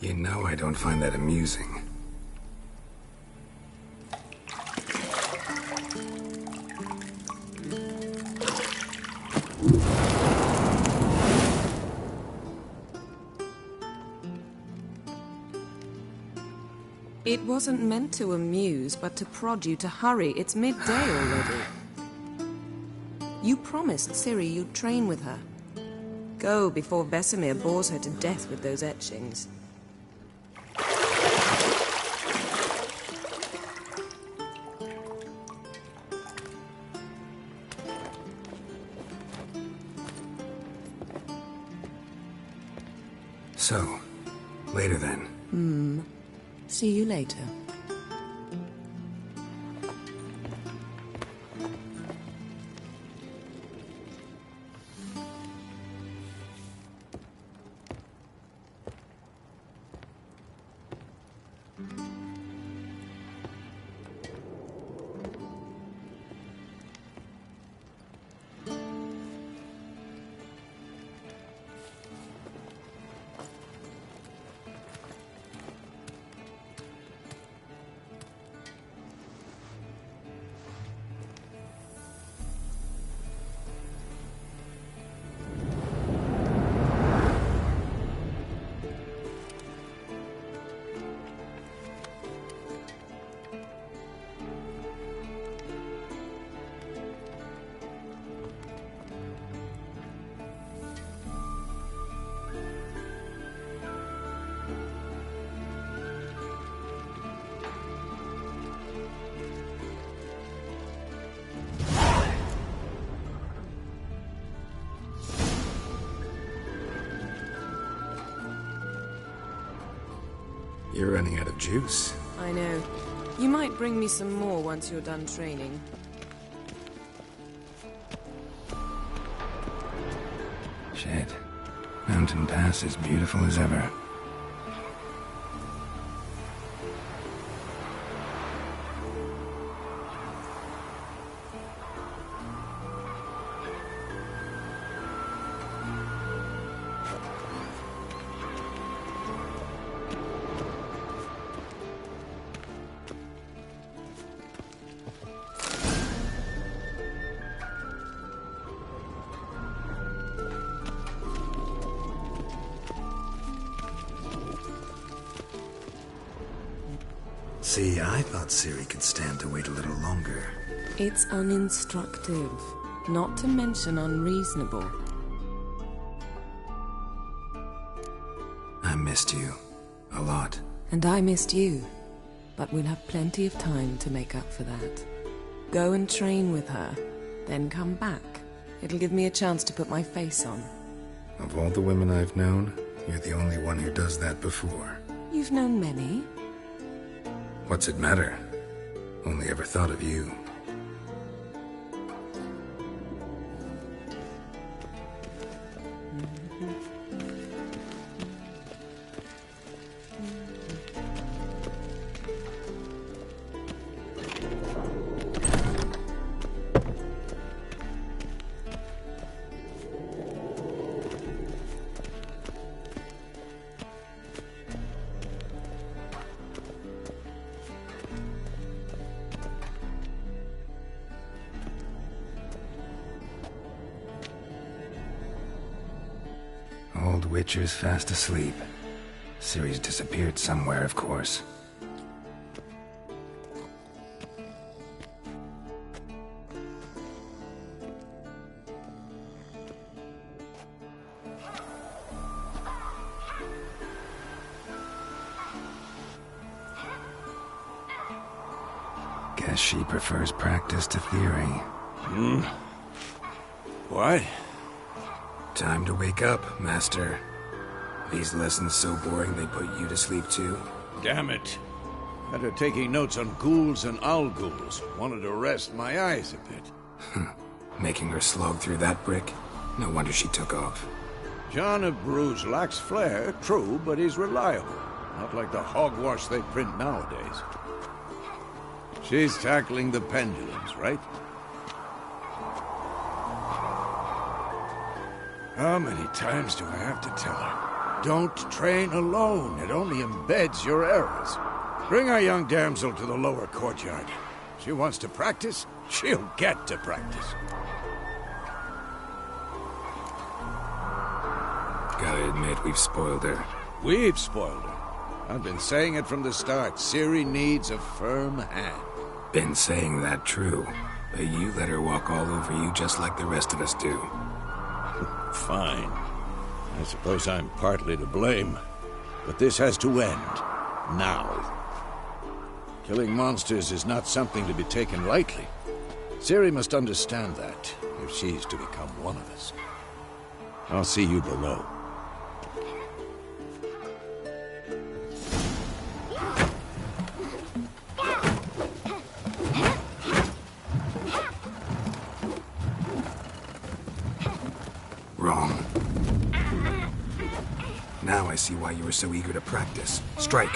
You know I don't find that amusing. It wasn't meant to amuse, but to prod you to hurry. It's midday already. You promised Ciri you'd train with her. Go before Vesemir bores her to death with those etchings. So, later then. See you later. You're running out of juice. I know. You might bring me some more once you're done training. Shit. Mountain Pass is beautiful as ever. See, I thought Ciri could stand to wait a little longer. It's uninstructive, not to mention unreasonable. I missed you. A lot. And I missed you. But we'll have plenty of time to make up for that. Go and train with her, then come back. It'll give me a chance to put my face on. Of all the women I've known, you're the only one who does that before. You've known many. What's it matter? Only ever thought of you. Old Witcher's fast asleep. Ciri's disappeared somewhere, of course. Guess she prefers practice to theory. What? Time to wake up, Master. These lessons so boring they put you to sleep too? Damn it. After taking notes on ghouls and owl ghouls, wanted to rest my eyes a bit. Making her slog through that brick? No wonder she took off. John of Bruges lacks flair, true, but he's reliable. Not like the hogwash they print nowadays. She's tackling the pendulums, right? How many times do I have to tell her? Don't train alone. It only embeds your errors. Bring our young damsel to the lower courtyard. She wants to practice, she'll get to practice. Gotta admit, we've spoiled her. We've spoiled her. I've been saying it from the start. Ciri needs a firm hand. Been saying that true, but you let her walk all over you just like the rest of us do. Fine. I suppose I'm partly to blame. But this has to end. Now. Killing monsters is not something to be taken lightly. Ciri must understand that, if she's to become one of us. I'll see you below. Wrong. Now I see why you were so eager to practice. Strike.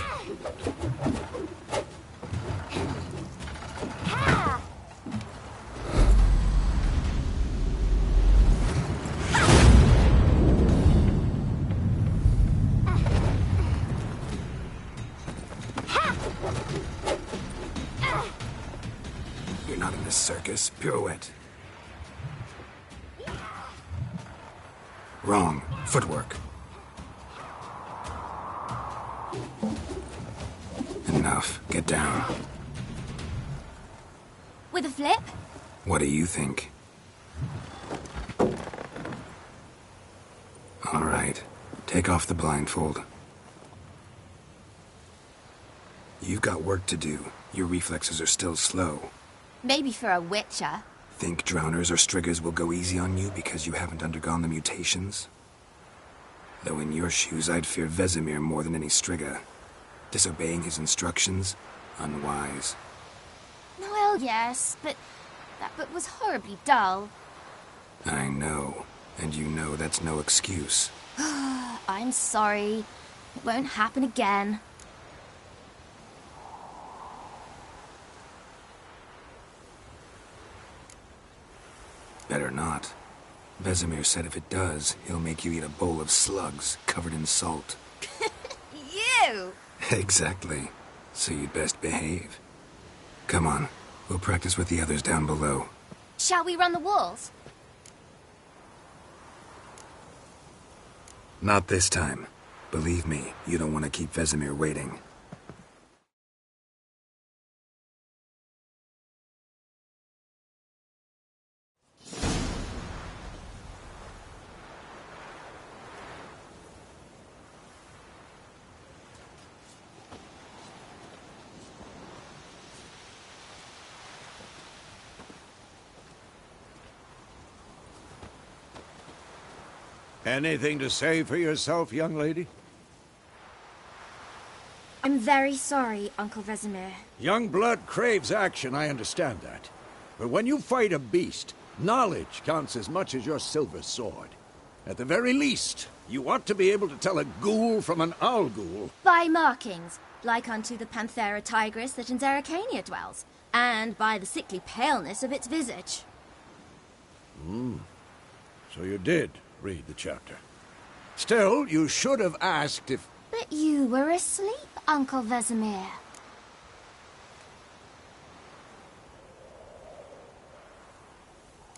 You're not in this circus. Pirouette. Wrong. Footwork. Enough. Get down. With a flip? What do you think? All right. Take off the blindfold. You've got work to do. Your reflexes are still slow. Maybe for a witcher. Think drowners or striggers will go easy on you because you haven't undergone the mutations? Though in your shoes, I'd fear Vesemir more than any strigger. Disobeying his instructions? Unwise. Well, yes, but that book was horribly dull. I know. And you know that's no excuse. I'm sorry. It won't happen again. Better not. Vesemir said if it does, he'll make you eat a bowl of slugs covered in salt. You! Exactly. So you'd best behave. Come on. We'll practice with the others down below. Shall we run the walls? Not this time. Believe me, you don't want to keep Vesemir waiting. Anything to say for yourself, young lady? I'm very sorry, Uncle Vesemir. Young blood craves action, I understand that. But when you fight a beast, knowledge counts as much as your silver sword. At the very least, you ought to be able to tell a ghoul from an owl ghoul. By markings, like unto the Panthera tigris that in Zeracania dwells, and by the sickly paleness of its visage. So you did read the chapter. Still, you should have asked if... But you were asleep, Uncle Vesemir.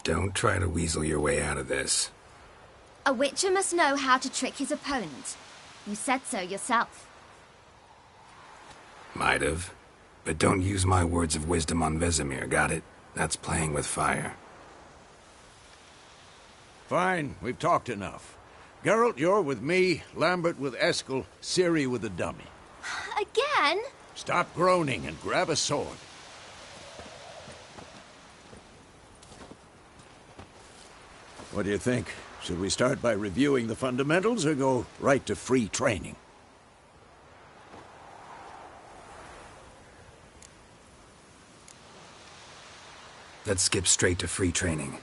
Don't try to weasel your way out of this. A witcher must know how to trick his opponent. You said so yourself. Might have. But don't use my words of wisdom on Vesemir, got it? That's playing with fire. Fine, we've talked enough. Geralt, you're with me, Lambert with Eskel, Ciri with the dummy. Again? Stop groaning and grab a sword. What do you think? Should we start by reviewing the fundamentals or go right to free training? Let's skip straight to free training.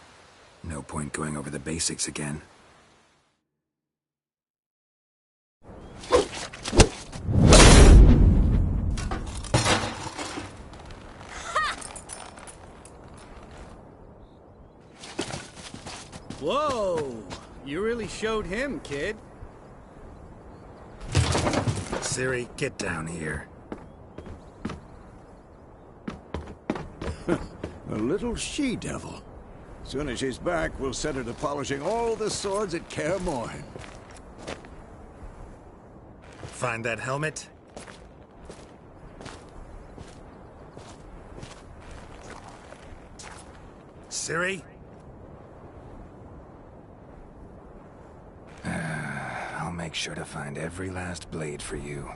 No point going over the basics again. Whoa! You really showed him, kid. Ciri, get down here. A little she-devil. Soon as she's back, we'll set her to polishing all the swords at Kaer Morhen. Find that helmet? Ciri? I'll make sure to find every last blade for you.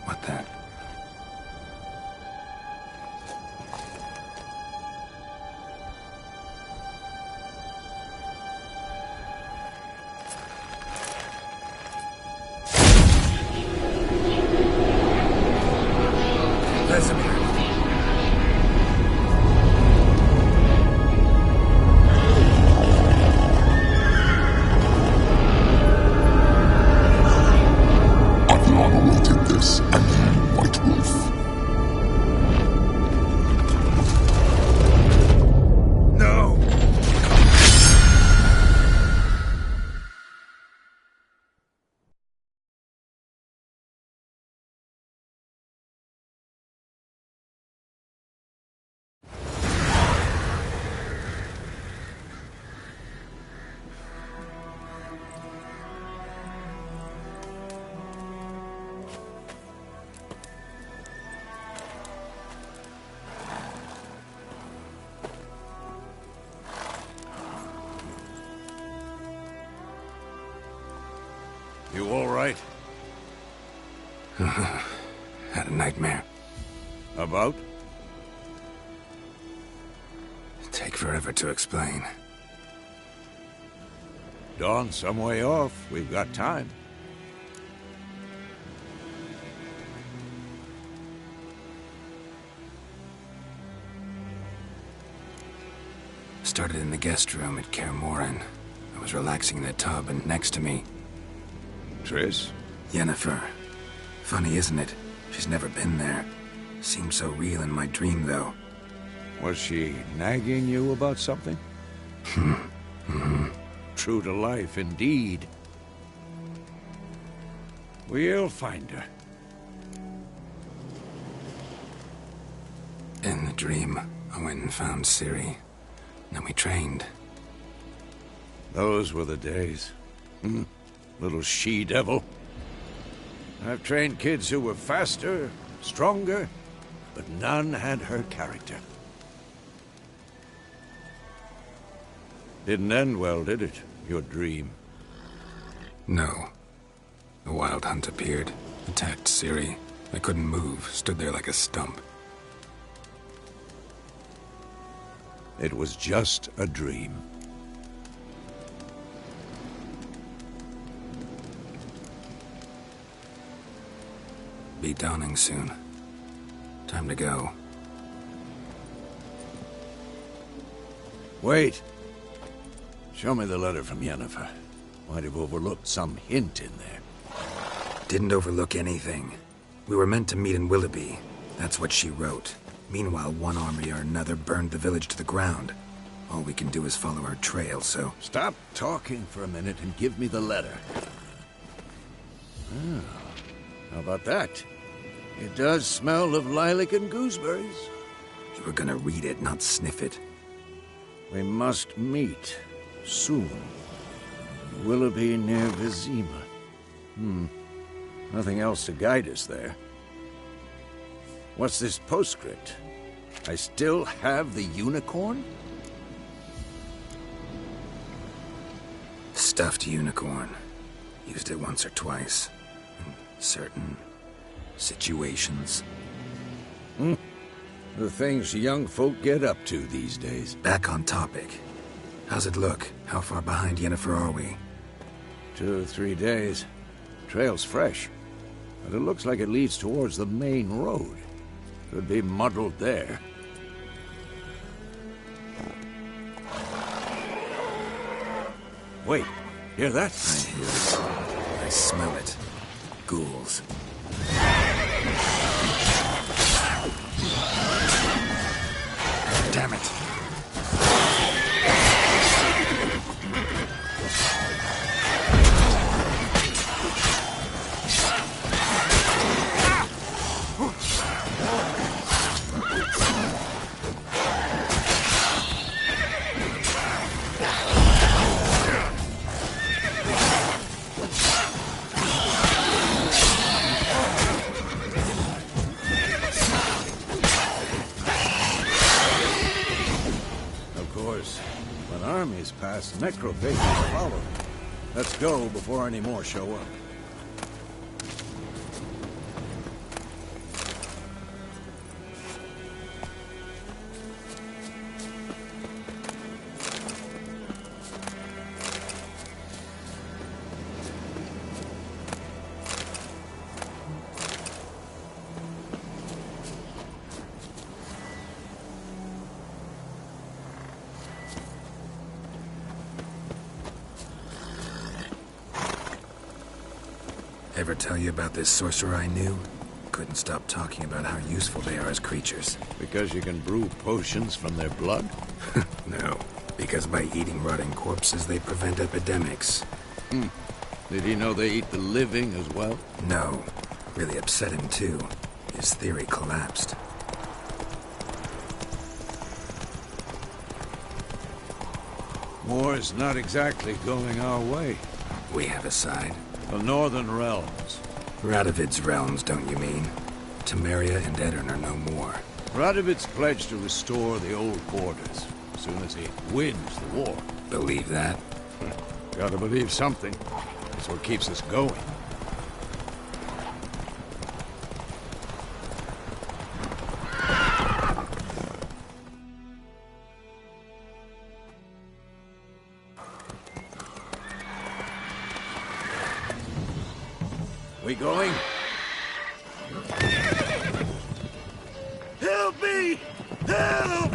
What the? Vesemir. I've long awaited this, and you, White Wolf. No! You all right? Had a nightmare. About? Take forever to explain. Dawn's some way off. We've got time. Started in the guest room at Kaer Morhen. I was relaxing in the tub, and next to me, Triss? Yennefer. Funny, isn't it? She's never been there. Seemed so real in my dream, though. Was she nagging you about something? True to life, indeed. We'll find her. In the dream, I went and found Ciri. Then we trained. Those were the days. Little she-devil. I've trained kids who were faster, stronger, but none had her character. Didn't end well, did it? Your dream? No. A wild hunt appeared, attacked Ciri. I couldn't move, stood there like a stump. It was just a dream. Be dawning soon. Time to go. Wait. Show me the letter from Yennefer. Might have overlooked some hint in there. Didn't overlook anything. We were meant to meet in Willoughby. That's what she wrote. Meanwhile, one army or another burned the village to the ground. All we can do is follow her trail, so... Stop talking for a minute and give me the letter. Oh, how about that? It does smell of lilac and gooseberries. You were gonna read it, not sniff it. We must meet. Soon. Willoughby near Vizima. Nothing else to guide us there. What's this postscript? I still have the unicorn? Stuffed unicorn. Used it once or twice. In certain situations. The things young folk get up to these days. Back on topic. How's it look? How far behind Yennefer are we? 2 or 3 days. Trail's fresh. But it looks like it leads towards the main road. Could be muddled there. Wait, hear that? I hear it. I smell it. Ghouls. Damn it. Armies pass, necrophages follow. Let's go before any more show up. Ever tell you about this sorcerer I knew? Couldn't stop talking about how useful they are as creatures. Because you can brew potions from their blood? No, because by eating rotting corpses, they prevent epidemics. Did he know they eat the living as well? No. Really upset him, too. His theory collapsed. War's not exactly going our way. We have a side. The Northern Realms. Radovid's realms, don't you mean? Temeria and Edirn are no more. Radovid's pledged to restore the old borders, as soon as he wins the war. Believe that? Gotta believe something. That's what keeps us going. We going? Help me! Help!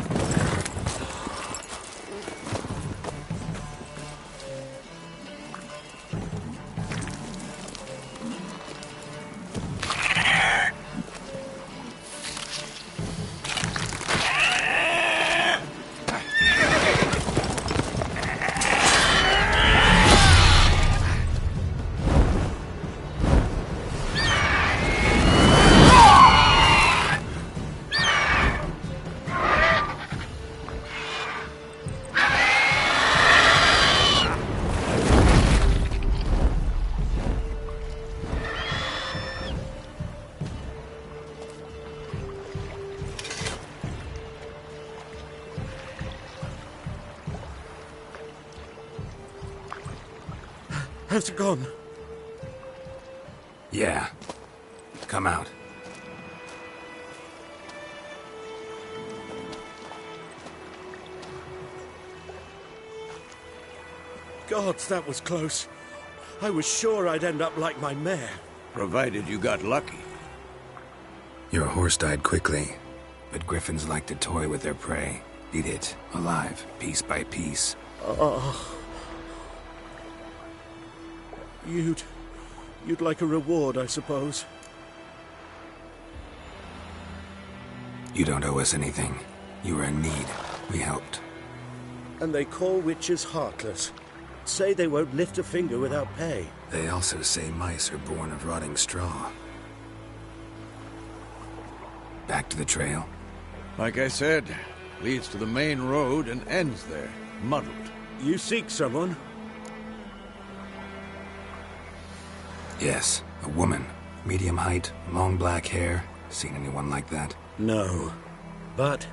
Has it gone? Yeah. Come out. Gods, that was close. I was sure I'd end up like my mare. Provided you got lucky. Your horse died quickly, but griffins like to toy with their prey. Eat it, alive, piece by piece. You'd like a reward, I suppose. You don't owe us anything. You were in need. We helped. And they call witches heartless. Say they won't lift a finger without pay. They also say mice are born of rotting straw. Back to the trail? Like I said, leads to the main road and ends there, muddled. You seek someone? Yes, a woman. Medium height, long black hair. Seen anyone like that? No. But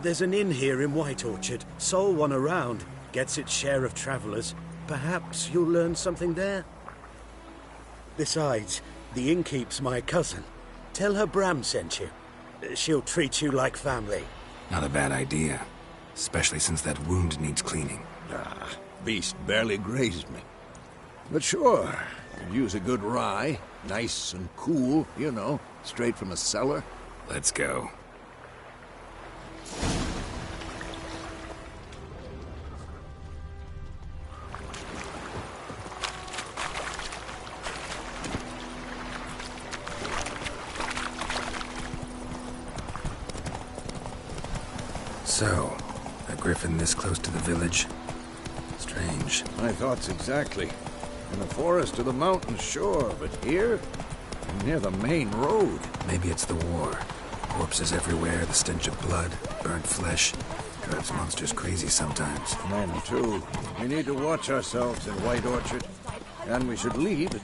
there's an inn here in White Orchard. Sole one around. Gets its share of travelers. Perhaps you'll learn something there? Besides, the innkeep's my cousin. Tell her Bram sent you. She'll treat you like family. Not a bad idea. Especially since that wound needs cleaning. Beast barely grazed me. But sure, could use a good rye. Nice and cool, you know, straight from a cellar. Let's go. So, a griffin this close to the village? Strange. My thoughts exactly. In the forest or the mountains, sure, but here? Near the main road. Maybe it's the war. Corpses everywhere, the stench of blood, burnt flesh. Drives monsters crazy sometimes. Men, too. We need to watch ourselves in White Orchard. And we should leave.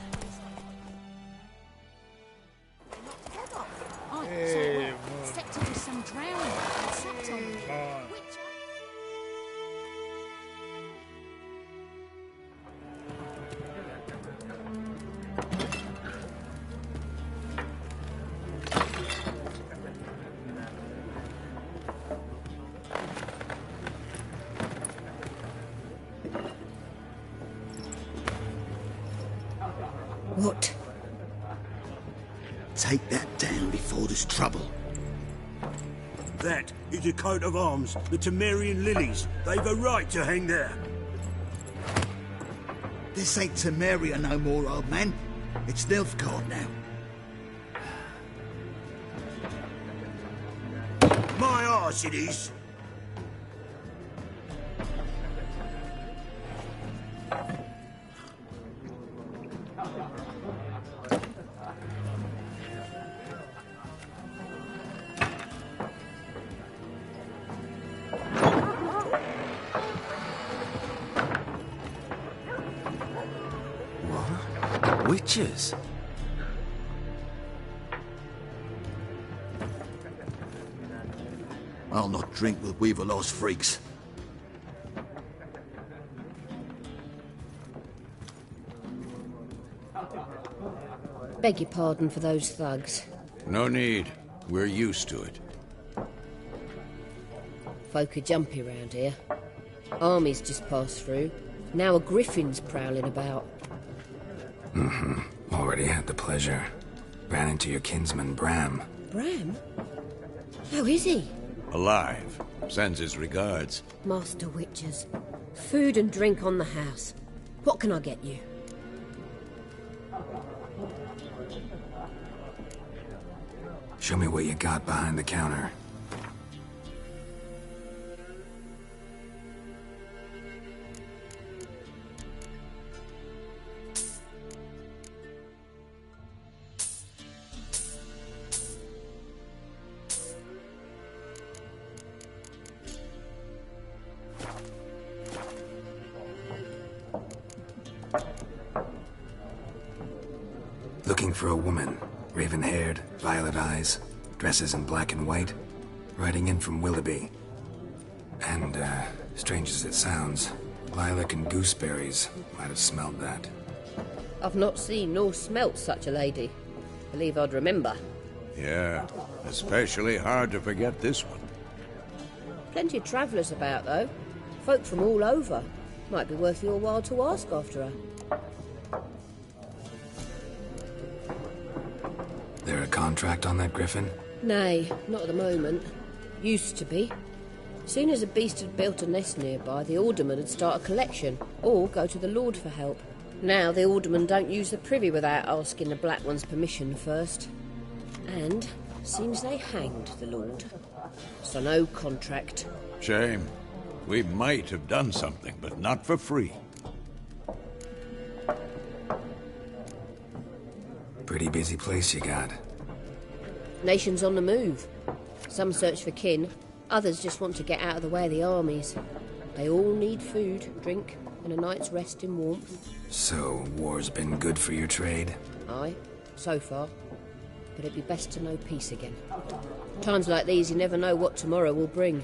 Stepped into some drowning and slept on them. What? Take that down before there's trouble. That is a coat of arms, the Temerian lilies. They've a right to hang there. This ain't Temeria no more, old man. It's Nilfgaard now. My arse it is. Witches? I'll not drink with Weaverlaw's freaks. Beg your pardon for those thugs. No need. We're used to it. Folk are jumpy round here. Armies just passed through. Now a griffin's prowling about. Already had the pleasure. Ran into your kinsman, Bram. Bram? How is he? Alive. Sends his regards. Master Witches. Food and drink on the house. What can I get you? Show me what you got behind the counter. Looking for a woman. Raven-haired, violet eyes, dresses in black and white, riding in from Willoughby. And, strange as it sounds, lilac and gooseberries might have smelled that. I've not seen nor smelt such a lady. Believe I'd remember. Yeah, especially hard to forget this one. Plenty of travellers about, though. Folk from all over. Might be worth your while to ask after her. There a contract on that griffin? Nay, not at the moment. Used to be. Soon as a beast had built a nest nearby, the alderman would start a collection, or go to the Lord for help. Now the alderman don't use the privy without asking the Black One's permission first. And seems they hanged the Lord. So no contract. Shame. We might have done something, but not for free. Pretty busy place you got. Nations on the move. Some search for kin, others just want to get out of the way of the armies. They all need food, drink, and a night's rest in warmth. So, war's been good for your trade? Aye, so far. But it'd be best to know peace again. Times like these, you never know what tomorrow will bring.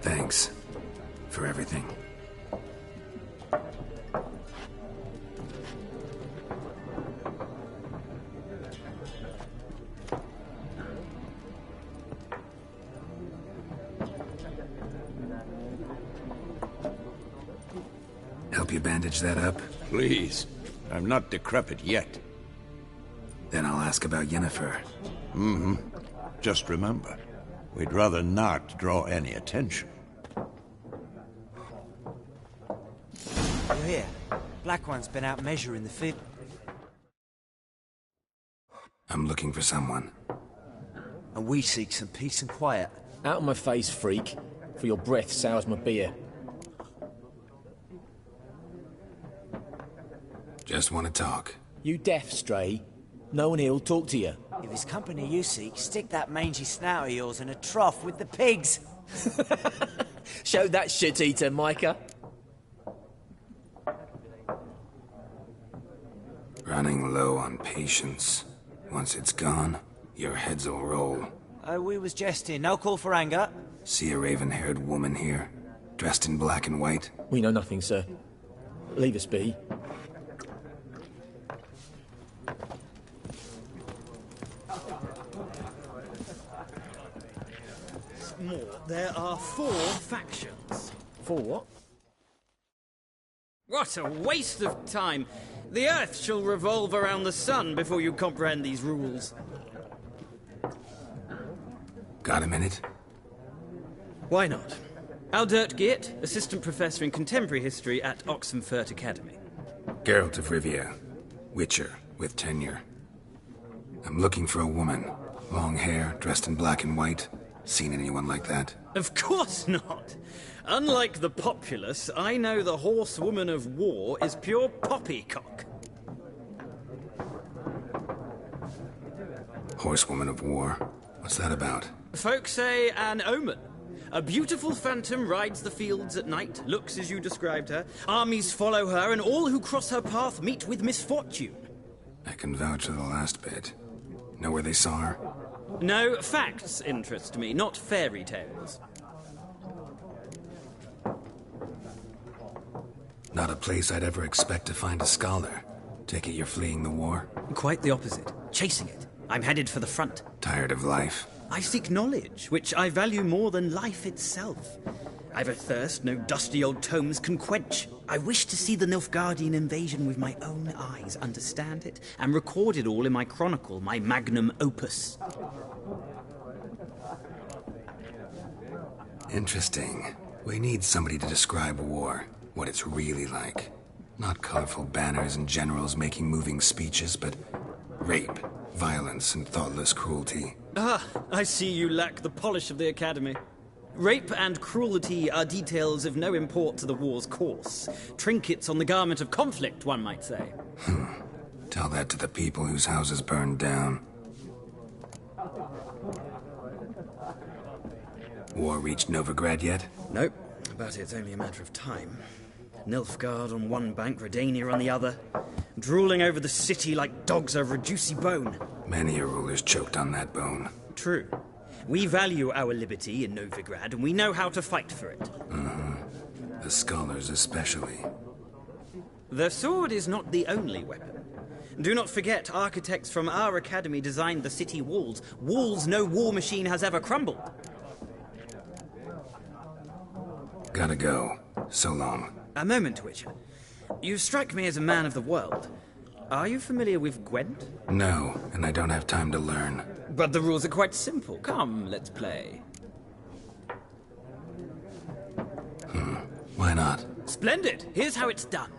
Thanks for everything. Help you bandage that up? Please. I'm not decrepit yet. Then I'll ask about Yennefer. Just remember, we'd rather not draw any attention. You're here. Black One's been out measuring the field. I'm looking for someone. and we seek some peace and quiet. Out of my face, freak, for your breath sours my beer. Just want to talk. You deaf, Stray? No one here'll talk to you. If it's company you seek, stick that mangy snout of yours in a trough with the pigs. Show that shit-eater, Micah. Running low on patience. Once it's gone, your heads'll roll. We was jesting, no call for anger. See a raven-haired woman here, dressed in black and white? We know nothing, sir. Leave us be. More, there are 4 factions. 4 what? What a waste of time! The Earth shall revolve around the sun before you comprehend these rules. Got a minute? Why not? Aldert Geert, Assistant Professor in Contemporary History at Oxenfurt Academy. Geralt of Rivia. Witcher, with tenure. I'm looking for a woman. Long hair, dressed in black and white. Seen anyone like that? Of course not! Unlike the populace, I know the horsewoman of war is pure poppycock. Horsewoman of war? What's that about? Folk say an omen. A beautiful phantom rides the fields at night, looks as you described her. Armies follow her, and all who cross her path meet with misfortune. I can vouch for the last bit. Know where they saw her? No, facts interest me, not fairy tales. Not a place I'd ever expect to find a scholar. Take it you're fleeing the war? Quite the opposite. Chasing it. I'm headed for the front. Tired of life? I seek knowledge, which I value more than life itself. I've a thirst no dusty old tomes can quench. I wish to see the Nilfgaardian invasion with my own eyes, understand it, and record it all in my chronicle, my magnum opus. Interesting. We need somebody to describe war, what it's really like. Not colorful banners and generals making moving speeches, but rape, violence, and thoughtless cruelty. Ah, I see you lack the polish of the Academy. Rape and cruelty are details of no import to the war's course. Trinkets on the garment of conflict, one might say. Tell that to the people whose houses burned down. War reached Novigrad yet? Nope, but it's only a matter of time. Nilfgaard on one bank, Redania on the other, drooling over the city like dogs over a juicy bone. Many a ruler's choked on that bone. True. We value our liberty in Novigrad, and we know how to fight for it. The scholars especially. The sword is not the only weapon. Do not forget, architects from our academy designed the city walls. Walls no war machine has ever crumbled. Gotta go. So long. A moment, Witcher. You strike me as a man of the world. Are you familiar with Gwent? No, and I don't have time to learn. But the rules are quite simple. Come, let's play. Why not? Splendid! Here's how it's done.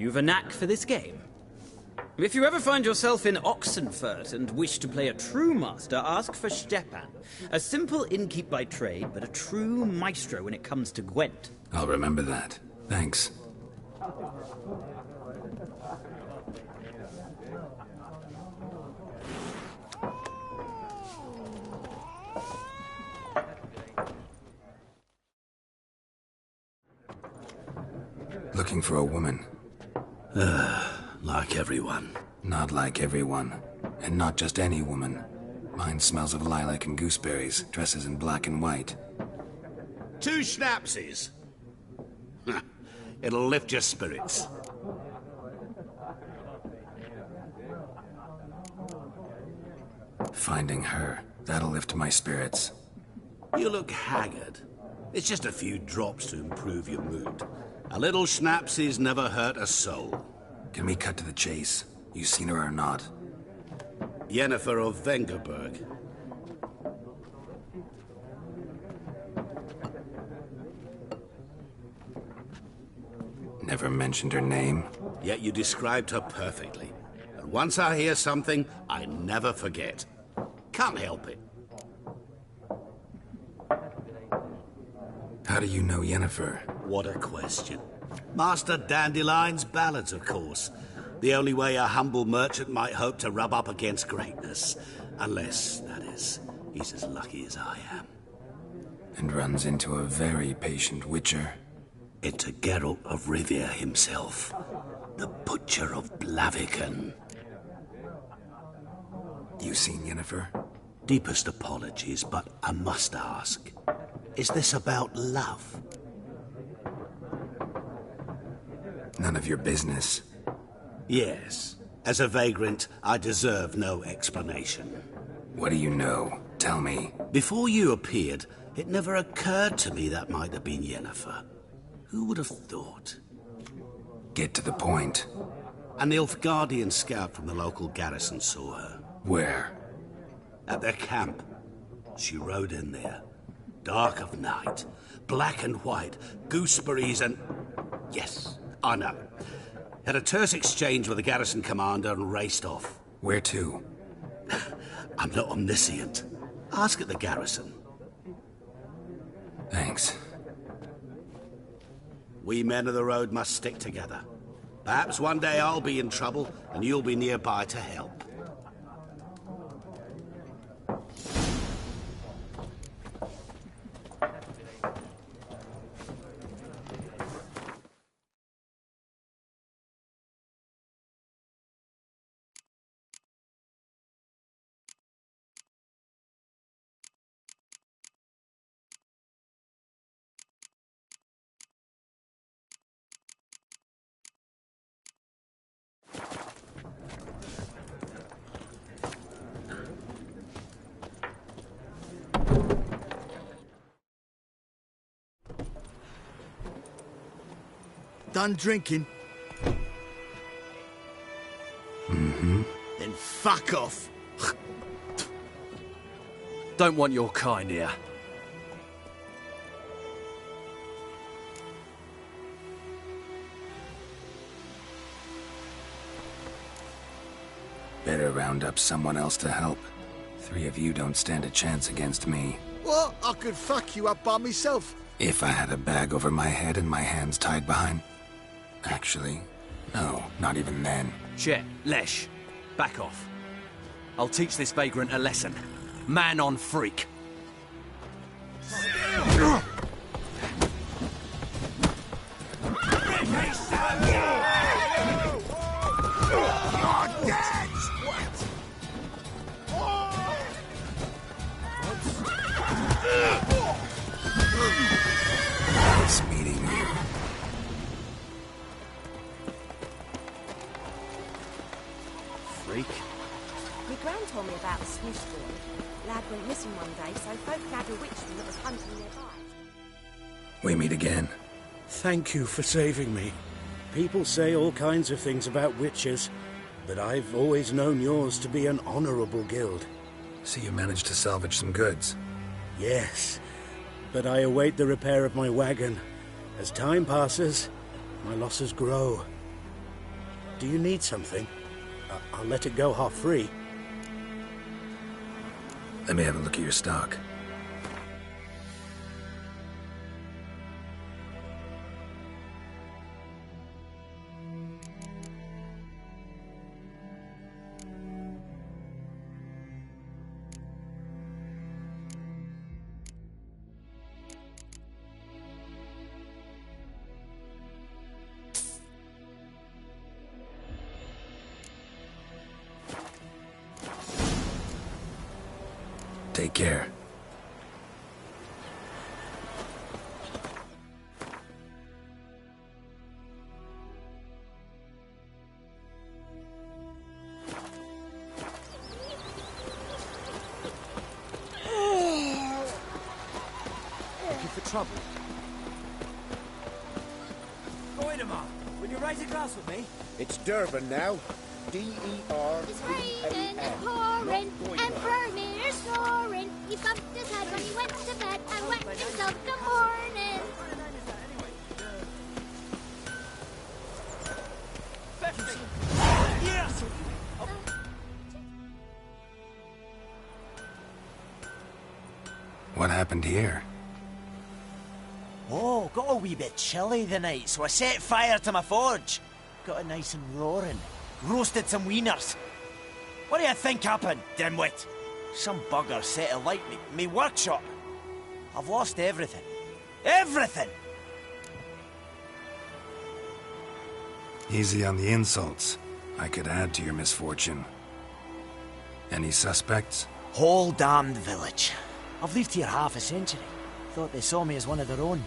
You've a knack for this game. If you ever find yourself in Oxenfurt and wish to play a true master, ask for Stepan. A simple innkeep by trade, but a true maestro when it comes to Gwent. I'll remember that. Thanks. Looking for a woman. Like everyone. Not like everyone. And not just any woman. Mine smells of lilac and gooseberries, dresses in black and white. 2 schnapsies. It'll lift your spirits. Finding her, that'll lift my spirits. You look haggard. It's just a few drops to improve your mood. A little schnapsies never hurt a soul. Can we cut to the chase? You seen her or not? Yennefer of Vengerberg. Never mentioned her name? Yet you described her perfectly. And once I hear something, I never forget. Can't help it. How do you know Yennefer? What a question. Master Dandelion's ballads, of course. The only way a humble merchant might hope to rub up against greatness. Unless, that is, he's as lucky as I am. And runs into a very patient witcher. Into Geralt of Rivia himself. The Butcher of Blaviken. You seen Yennefer? Deepest apologies, but I must ask. Is this about love? None of your business. Yes. As a vagrant, I deserve no explanation. What do you know? Tell me. Before you appeared, it never occurred to me that might have been Yennefer. Who would have thought? Get to the point. An Nilfgaardian scout from the local garrison saw her. Where? At their camp. She rode in there. Dark of night. Black and white. Gooseberries and... Yes, I know. Had a terse exchange with the garrison commander and raced off. Where to? I'm not omniscient. Ask at the garrison. Thanks. We men of the road must stick together. Perhaps one day I'll be in trouble and you'll be nearby to help. Done drinking? Mm-hmm. Then fuck off. Don't want your kind here. Better round up someone else to help. 3 of you don't stand a chance against me. What? I could fuck you up by myself. If I had a bag over my head and my hands tied behind... Actually, no, not even then. Chet, Lesh, back off. I'll teach this vagrant a lesson. Man on freak. It's meeting you. Freak? Your gran told me about a Swiss boy. Lad went missing one day, so folk grabbed a witchman that was hunting nearby. We meet again. Thank you for saving me. People say all kinds of things about witches, but I've always known yours to be an honorable guild. So you managed to salvage some goods? Yes, but I await the repair of my wagon. As time passes, my losses grow. Do you need something? I'll let it go half-free. Let me have a look at your stock. Take care. Looking for trouble? Go in, Ma. Will you raise a glass with me? It's Durban now. D-E-R-B-A-N. It's raining and pouring and Vermeer's snoring. He bumped his head when he went to bed and wet himself the morning. Yes! What happened here? Oh, got a wee bit chilly the night, so I set fire to my forge. Got it nice and roaring. Roasted some wieners. What do you think happened, dimwit? Some bugger set alight me workshop. I've lost everything. Everything! Easy on the insults. I could add to your misfortune. Any suspects? Whole damned village. I've lived here half a century. Thought they saw me as one of their own.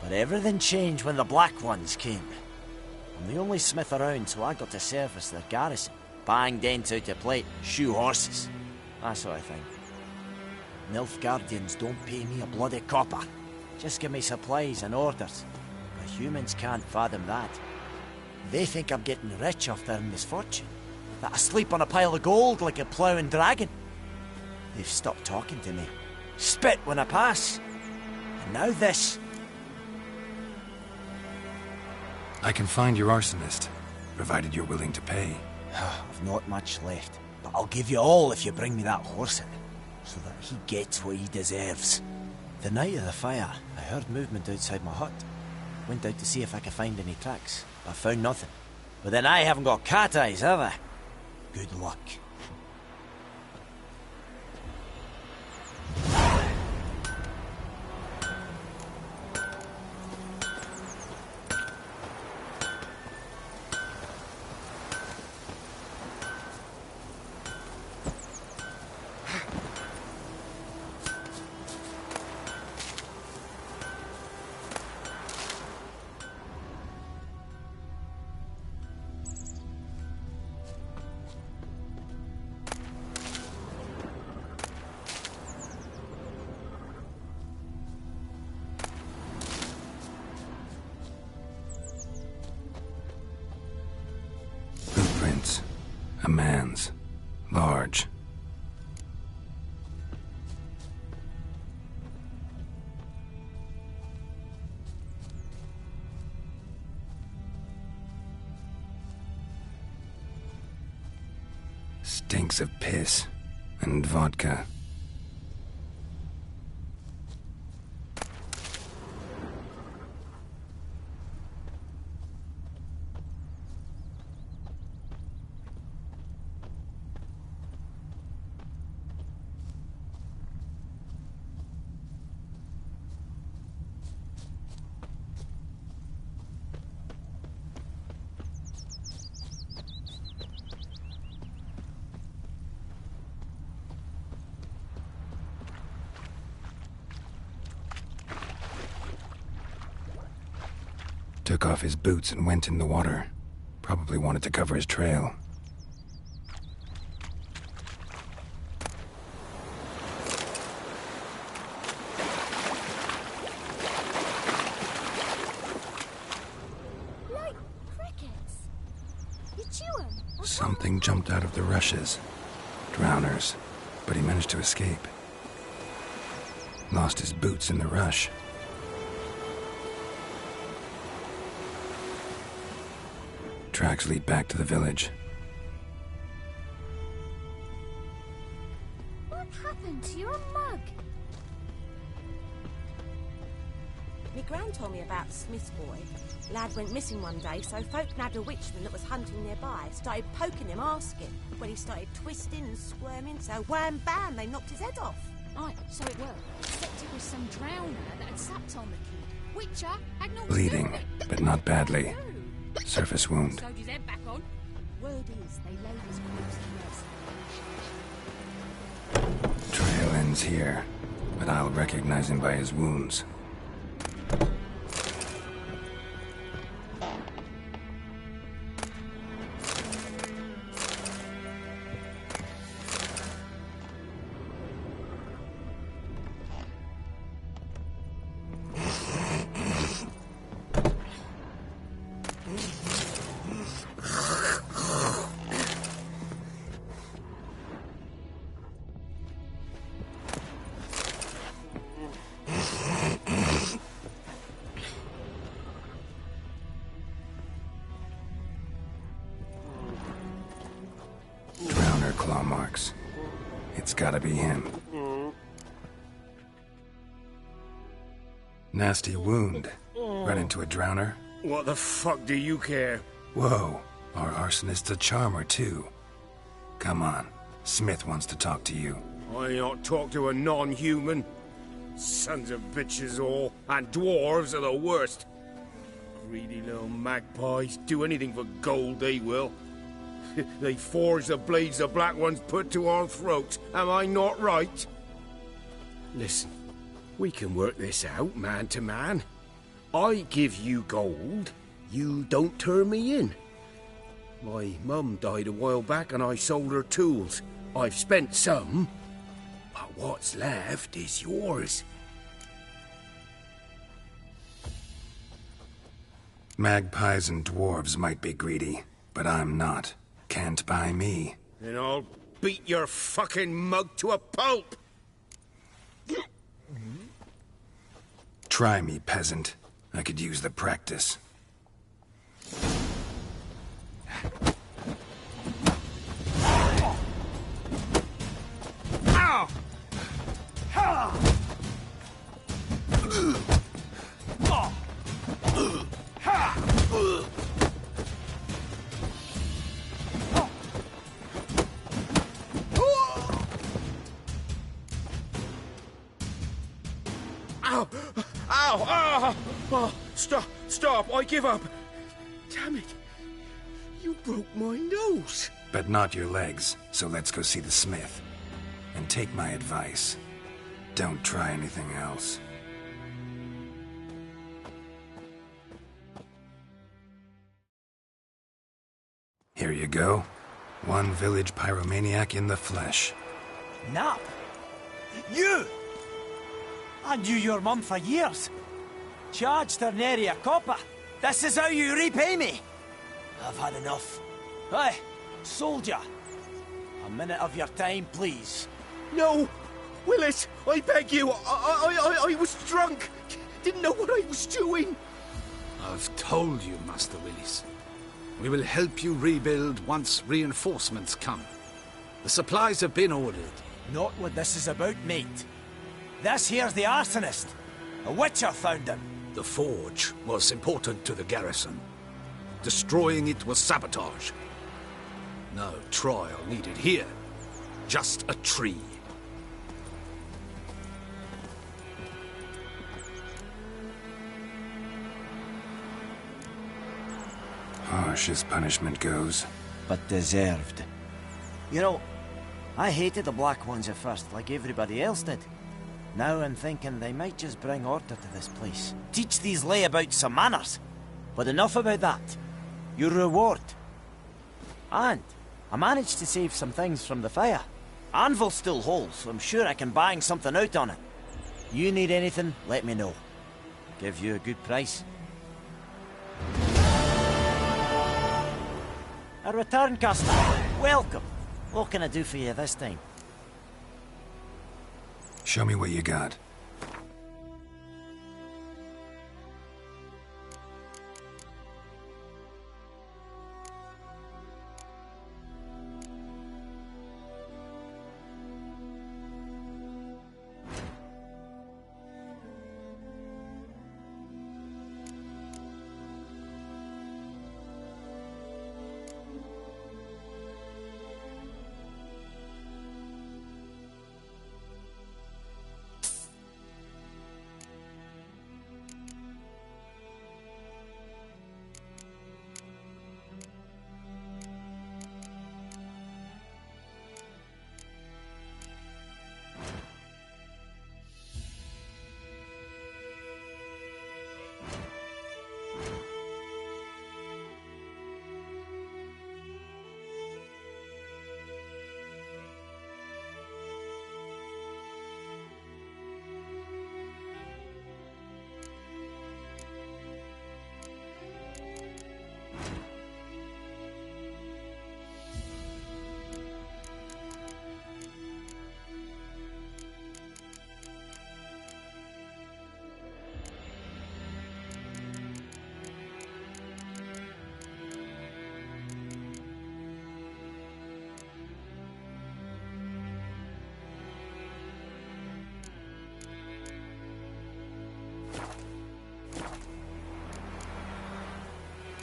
But everything changed when the Black Ones came. I'm the only smith around, so I got to service their garrison. Bang dents out of plate, shoe horses. That sort of thing. Nilfgaardians don't pay me a bloody copper. Just give me supplies and orders. But humans can't fathom that. They think I'm getting rich off their misfortune. That I sleep on a pile of gold like a ploughing dragon. They've stopped talking to me. Spit when I pass. And now this. I can find your arsonist, provided you're willing to pay. I've not much left, but I'll give you all if you bring me that horse in, so that he gets what he deserves. The night of the fire, I heard movement outside my hut. Went out to see if I could find any tracks, but I found nothing. But then I haven't got cat eyes, have I? Good luck. Footprints. A man's. Large. Stinks of piss and vodka. Took off his boots and went in the water. Probably wanted to cover his trail. Like crickets. You chew 'em? Something jumped out of the rushes. Drowners. But he managed to escape. Lost his boots in the rush. Tracks lead back to the village. What happened to your mug? Me gran told me about the Smith's boy. Lad went missing one day, so folk nabbed a witchman that was hunting nearby. Started poking him, asking. Well, he started twisting and squirming, so wham bam, they knocked his head off. Aye, so it were. Except it was some drowner that had sapped on the kid. Witcher had no Bleeding, but not badly. Surface wound. Sewed his head back on. Word is, they laid his corpse to rest. Trail ends here, but I'll recognize him by his wounds. Claw marks. It's gotta be him. Nasty wound. Run into a drowner? What the fuck do you care? Whoa, our arsonist's a charmer too. Come on, Smith wants to talk to you. I not talk to a non-human. Sons of bitches all, and dwarves are the worst. Greedy little magpies, do anything for gold they will. They forge the blades the Black Ones put to our throats. Am I not right? Listen, we can work this out, man to man. I give you gold, you don't turn me in. My mum died a while back and I sold her tools. I've spent some, but what's left is yours. Magpies and dwarves might be greedy, but I'm not. Can't buy me. Then I'll beat your fucking mug to a pulp! Try me, peasant. I could use the practice. Ow! Ow! Ow! Ow! Oh, stop! I give up! Damn it! You broke my nose! But not your legs, so let's go see the smith. And take my advice. Don't try anything else. Here you go. One village pyromaniac in the flesh. Nap? You! I knew your mum for years. Charged her nary a copper. This is how you repay me. I've had enough. Hey, soldier. A minute of your time, please. No! Willis, I beg you! I was drunk! Didn't know what I was doing! I've told you, Master Willis. We will help you rebuild once reinforcements come. The supplies have been ordered. Not what this is about, mate. This here's the arsonist. A witcher found him. The forge was important to the garrison. Destroying it was sabotage. No trial needed here. Just a tree. Harsh as punishment goes. But deserved. You know, I hated the Black Ones at first, like everybody else did. Now I'm thinking they might just bring order to this place. Teach these layabouts some manners. But enough about that. Your reward. And I managed to save some things from the fire. Anvil's still whole, so I'm sure I can bang something out on it. You need anything, let me know. Give you a good price. A return customer. Welcome. What can I do for you this time? Show me what you got.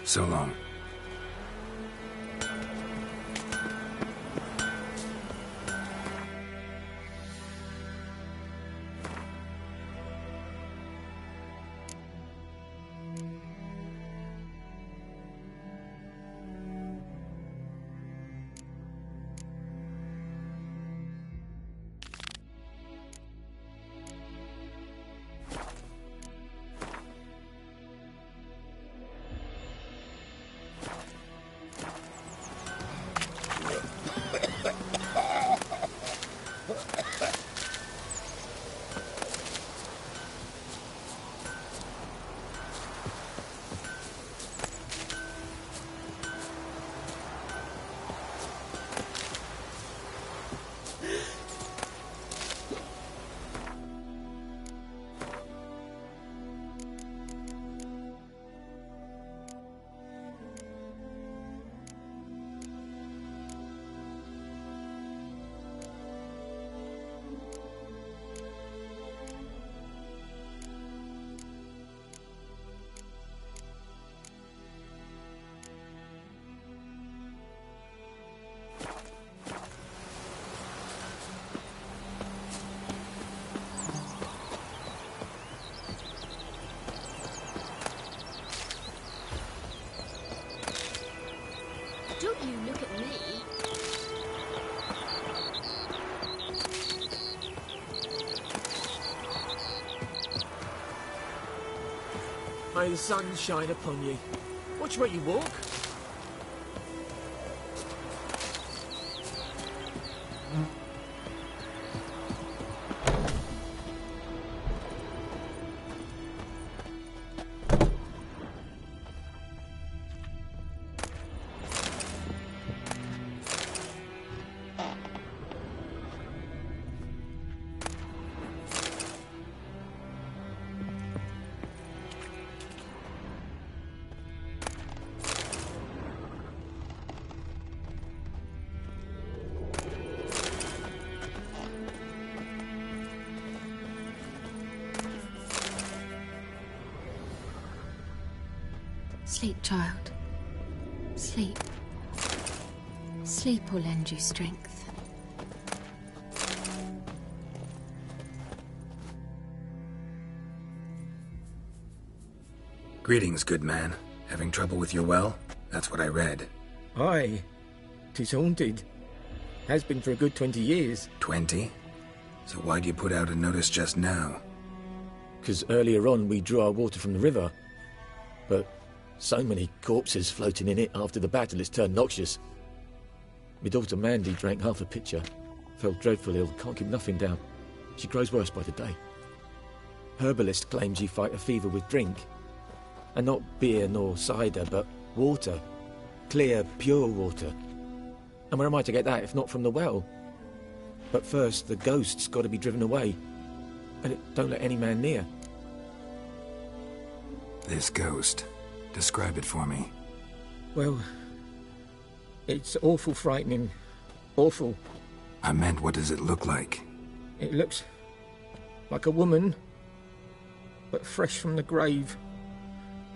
So long. Don't you look at me. May the sun shine upon you. Watch where you walk. Sleep, child. Sleep. Sleep will lend you strength. Greetings, good man. Having trouble with your well? That's what I read. Aye. 'Tis haunted. Has been for a good 20 years. 20? So why'd you put out a notice just now? 'Cause earlier on we drew our water from the river. But so many corpses floating in it after the battle it's turned noxious. My daughter Mandy drank half a pitcher. Fell dreadful ill, can't keep nothing down. She grows worse by the day. Herbalist claims you fight a fever with drink. And not beer nor cider, but water. Clear, pure water. And where am I to get that if not from the well? But first, the ghost's got to be driven away. And it don't let any man near. This ghost. Describe it for me. Well, it's awful frightening. Awful. I meant, what does it look like? It looks like a woman, but fresh from the grave.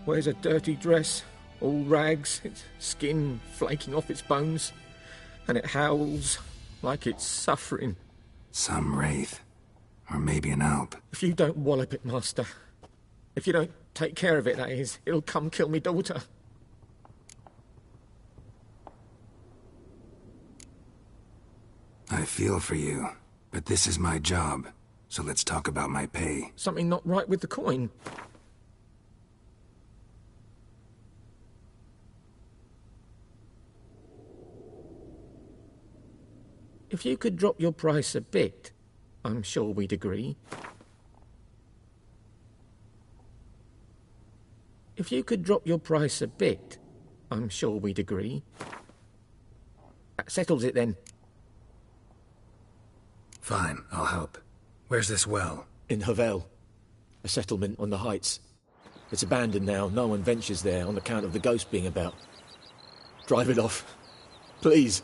Wears a dirty dress, all rags, its skin flaking off its bones, and it howls like it's suffering. Some wraith. Or maybe an alp. If you don't wallop it, Master. If you don't take care of it, that is, it'll come kill me daughter. I feel for you, but this is my job, so let's talk about my pay. Something not right with the coin. If you could drop your price a bit, I'm sure we'd agree. If you could drop your price a bit, I'm sure we'd agree. That settles it then. Fine, I'll help. Where's this well? In Havel, a settlement on the heights. It's abandoned now, no one ventures there on account of the ghost being about. Drive it off, please.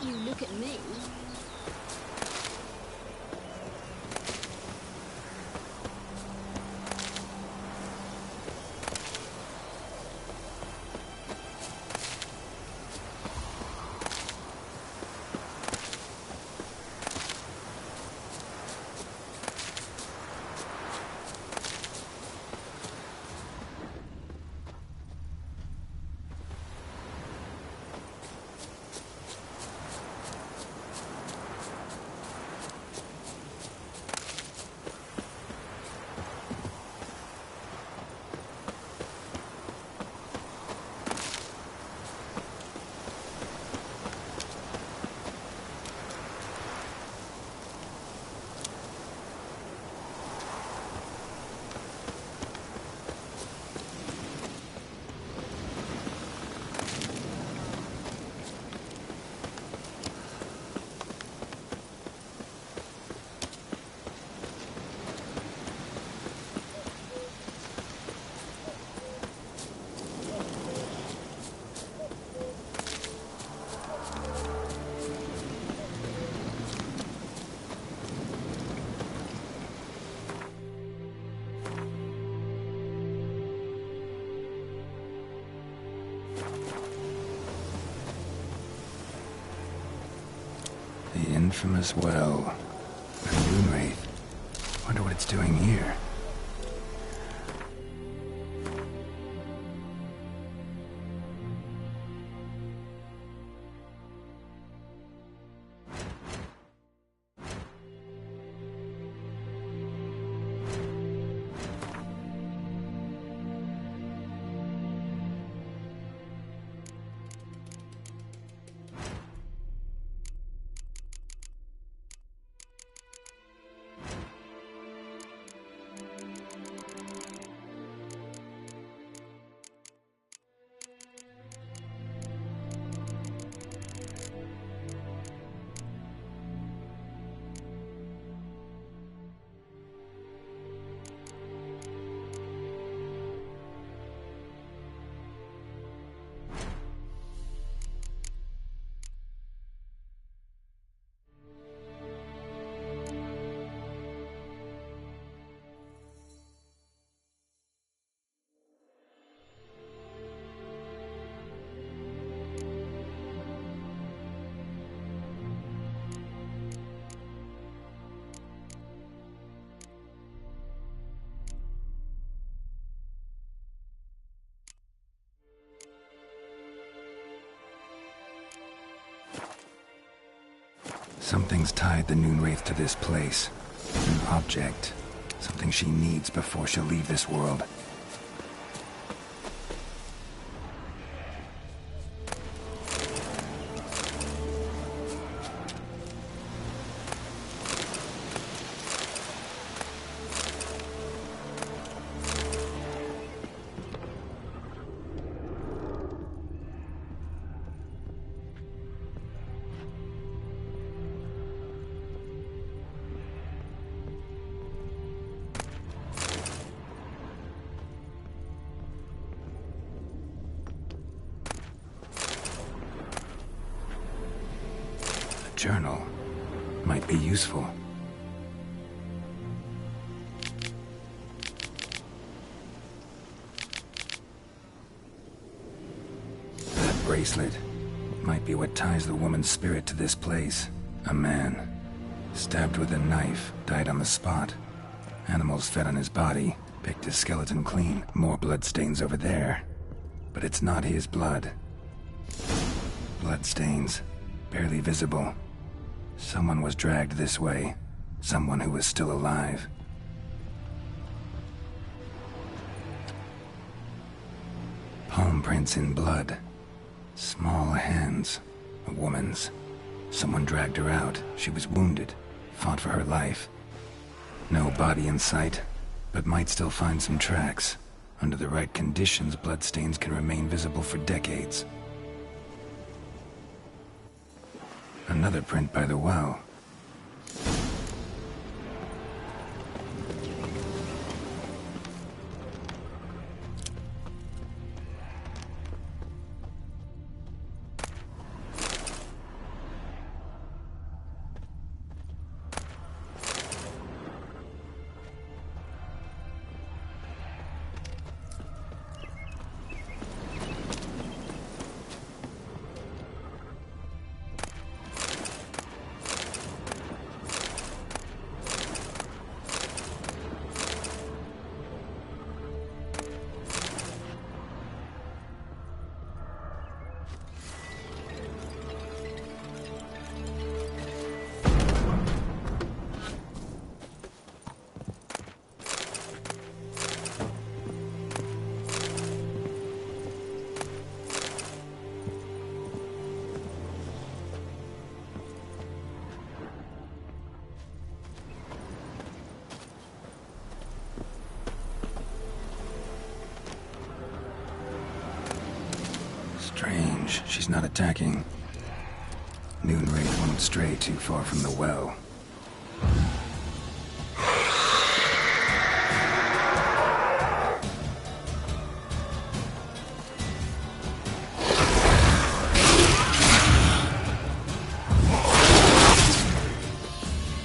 Don't you look at me. The infamous well. A moon wraith. Wonder what it's doing here. Something's tied the Noon Wraith to this place. An object. Something she needs before she'll leave this world. Journal might be useful. That bracelet might be what ties the woman's spirit to this place. A man, stabbed with a knife, died on the spot. Animals fed on his body, picked his skeleton clean. More bloodstains over there. But it's not his blood. Bloodstains, barely visible. Someone was dragged this way. Someone who was still alive. Palm prints in blood. Small hands. A woman's. Someone dragged her out. She was wounded. Fought for her life. No body in sight, but might still find some tracks. Under the right conditions, bloodstains can remain visible for decades. Another print by the well. She's not attacking. Moonwraith won't stray too far from the well.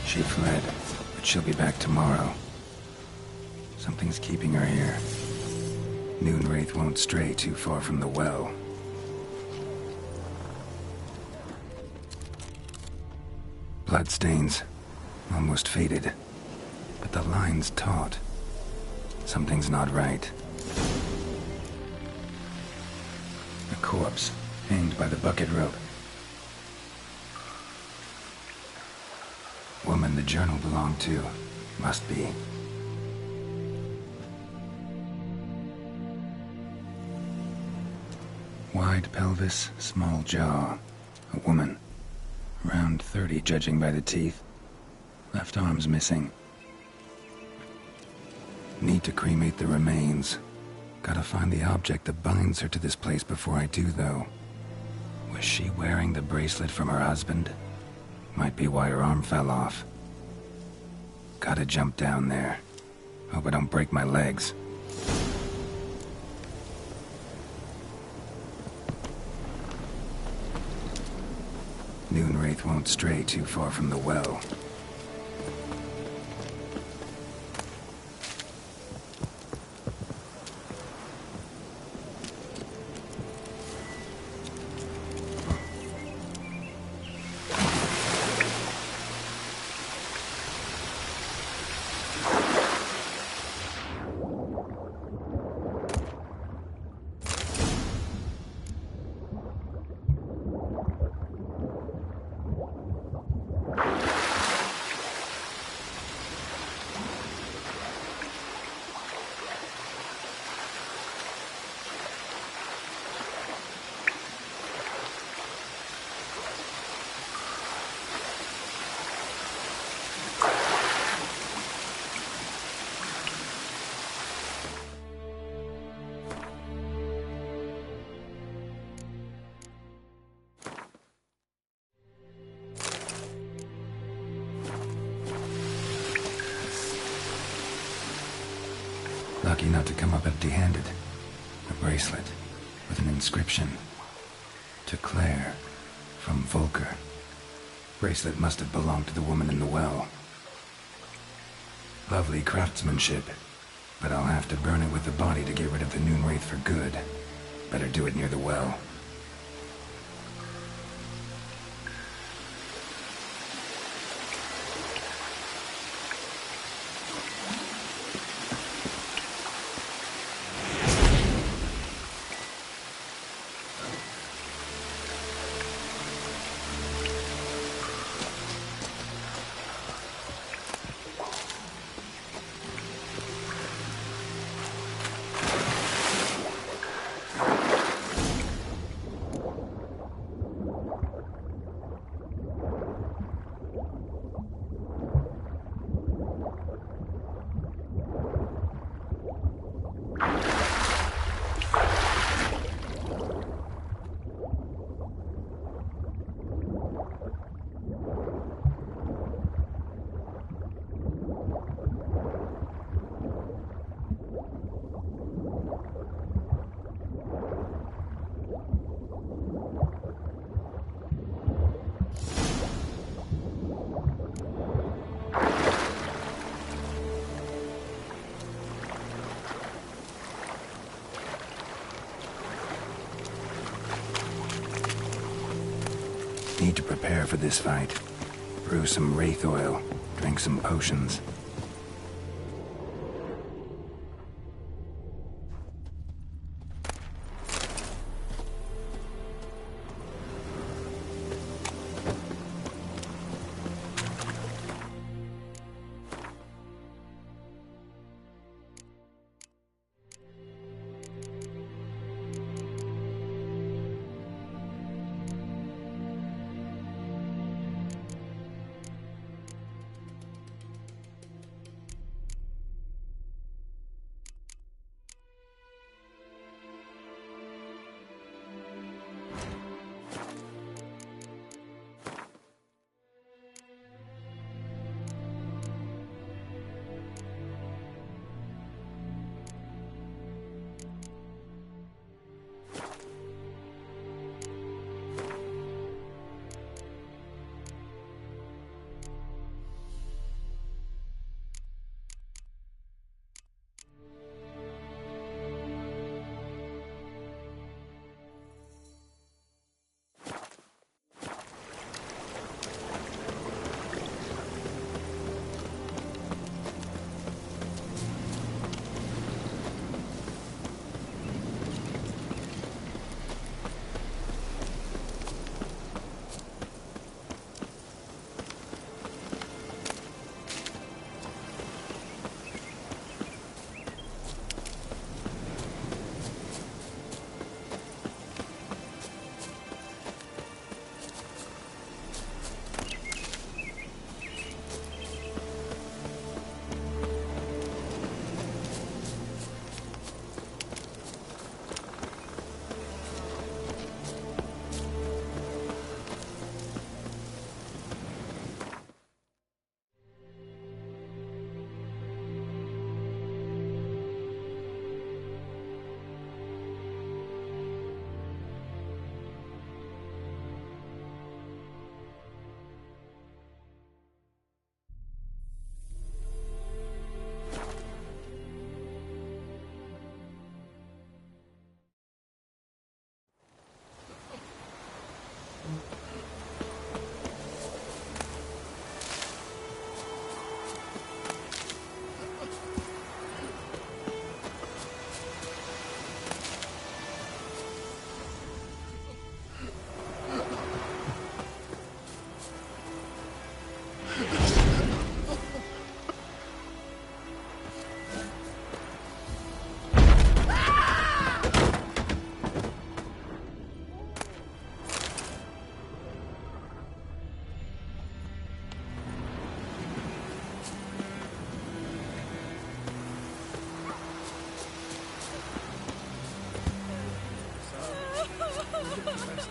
She fled, but she'll be back tomorrow. Something's keeping her here. Moonwraith won't stray too far from the well. Bloodstains. Almost faded. But the line's taut. Something's not right. A corpse, hanged by the bucket rope. Woman the journal belonged to. Must be. Wide pelvis, small jaw. A woman. Around 30, judging by the teeth. Left arm's missing. Need to cremate the remains. Gotta find the object that binds her to this place before I do, though. Was she wearing the bracelet from her husband? Might be why her arm fell off. Gotta jump down there. Hope I don't break my legs. Moonwraith won't stray too far from the well. Lucky not to come up empty-handed. A bracelet with an inscription. To Claire, from Volker. Bracelet must have belonged to the woman in the well. Lovely craftsmanship, but I'll have to burn it with the body to get rid of the Moonwraith for good. Better do it near the well. Need to prepare for this fight. Brew some wraith oil, drink some potions.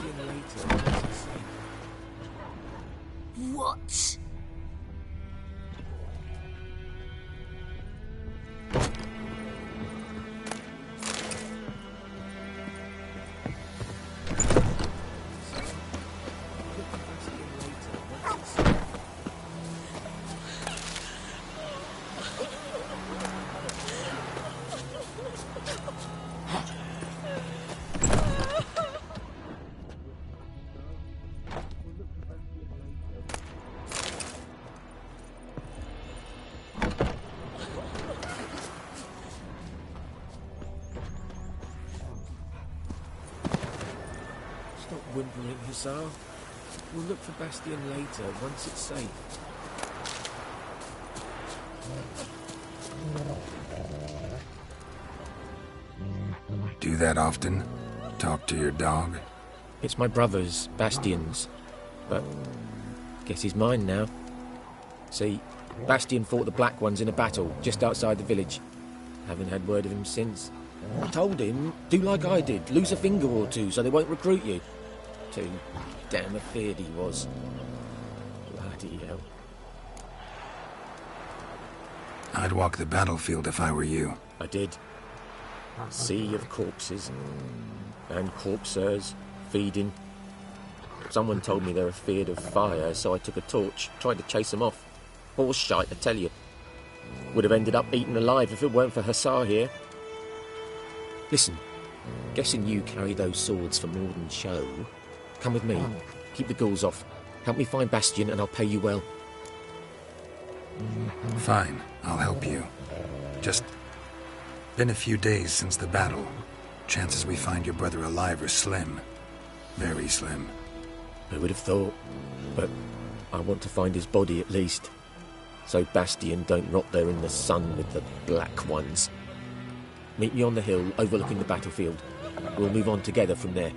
Bastion later. What? Stop whimpering, Hussar. We'll look for Bastion later, once it's safe. Do that often? Talk to your dog? It's my brother's, Bastion's. But guess he's mine now. See, Bastion fought the Black Ones in a battle just outside the village. Haven't had word of him since. I told him, do like I did, lose a finger or two so they won't recruit you. Too damn afeard he was. Bloody hell. I'd walk the battlefield if I were you. I did. Sea of corpses. And corpsers, feeding. Someone told me they're afeard of fire, so I took a torch, tried to chase them off. Horse shite, I tell you. Would have ended up eaten alive if it weren't for Hussar here. Listen, guessing you carry those swords for more than show. Come with me. Keep the ghouls off. Help me find Bastion and I'll pay you well. Fine, I'll help you. Just been a few days since the battle. Chances we find your brother alive are slim. Very slim. I would have thought, but I want to find his body at least. So Bastion don't rot there in the sun with the Black Ones. Meet me on the hill overlooking the battlefield. We'll move on together from there.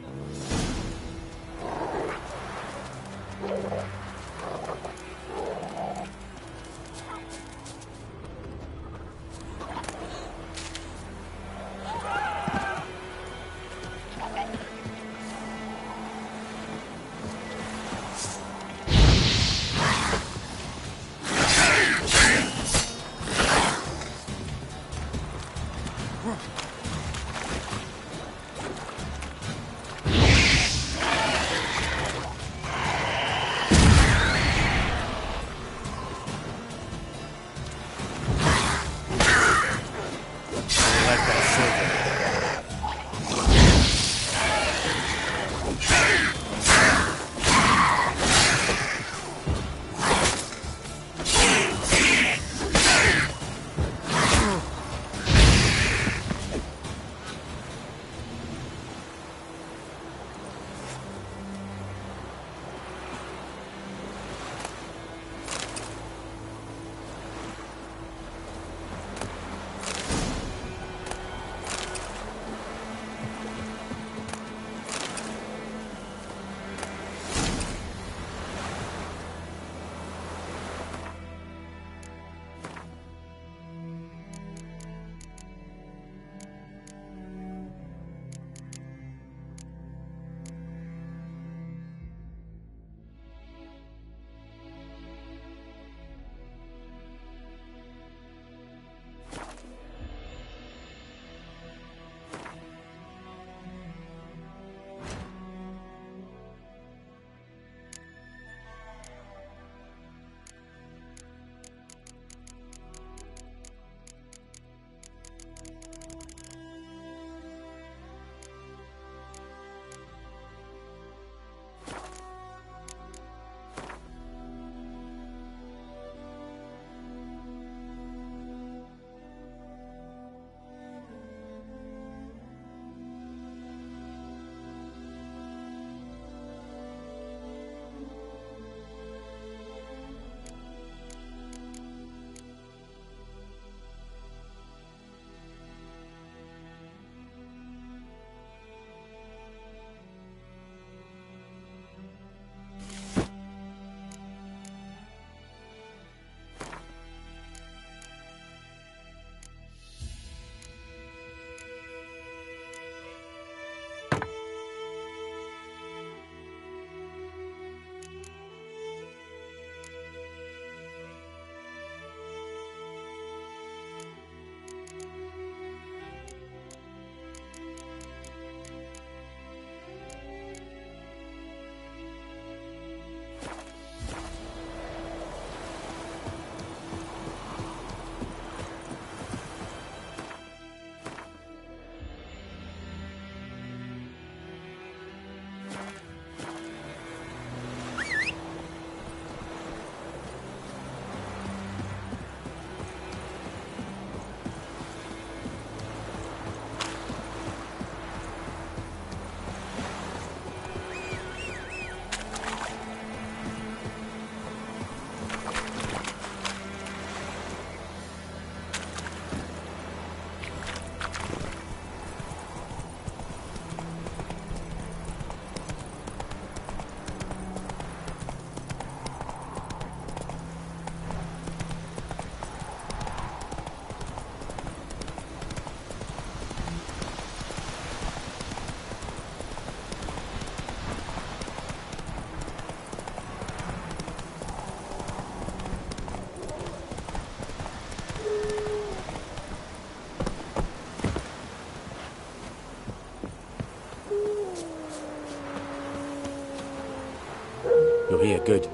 You're here, good.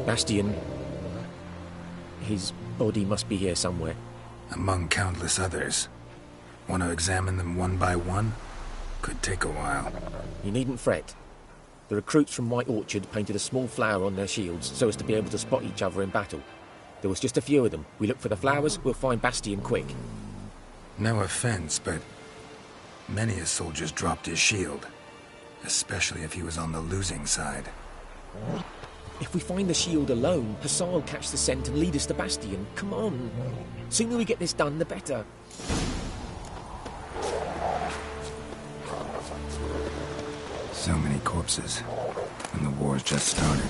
Bastian... His body must be here somewhere. Among countless others. Want to examine them one by one? Could take a while. You needn't fret. The recruits from White Orchard painted a small flower on their shields so as to be able to spot each other in battle. There was just a few of them. We look for the flowers, we'll find Bastian quick. No offense, but many a soldier's dropped his shield. Especially if he was on the losing side. If we find the shield alone, Hassan will catch the scent and lead us to Bastian. Come on. Sooner we get this done, the better. So many corpses, and the war's just started.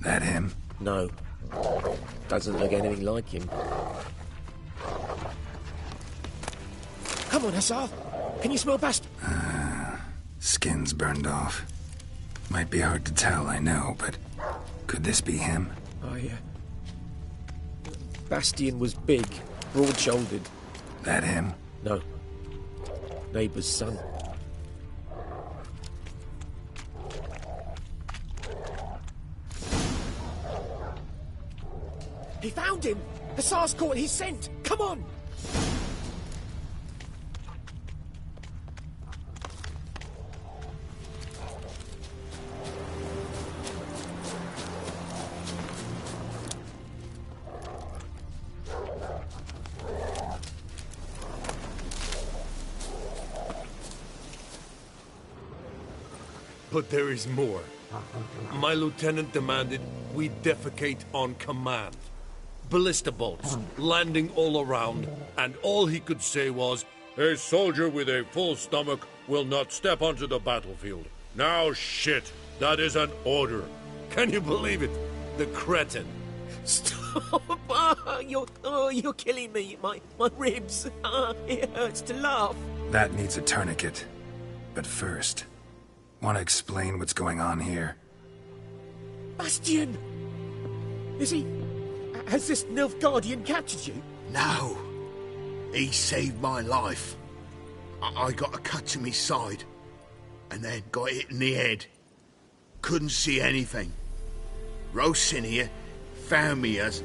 That him? No. Doesn't look anything like him. Come on, Hussar! Can you smell Bast... Skin's burned off. Might be hard to tell, I know, but could this be him? Bastian was big, broad-shouldered. That him? No. Neighbour's son. He found him! Hussar's caught his scent! Come on! But there is more. My lieutenant demanded we defecate on command. Ballista bolts, landing all around, and all he could say was, "A soldier with a full stomach will not step onto the battlefield." Now shit, that is an order. Can you believe it? The cretin. Stop! You're killing me. My ribs. It hurts to laugh. That needs a tourniquet. But first, want to explain what's going on here? Bastian! Is he... Has this Nilfgaardian captured you? No. He saved my life. I got a cut to me side, and then got hit in the head. Couldn't see anything. Rosinia found me as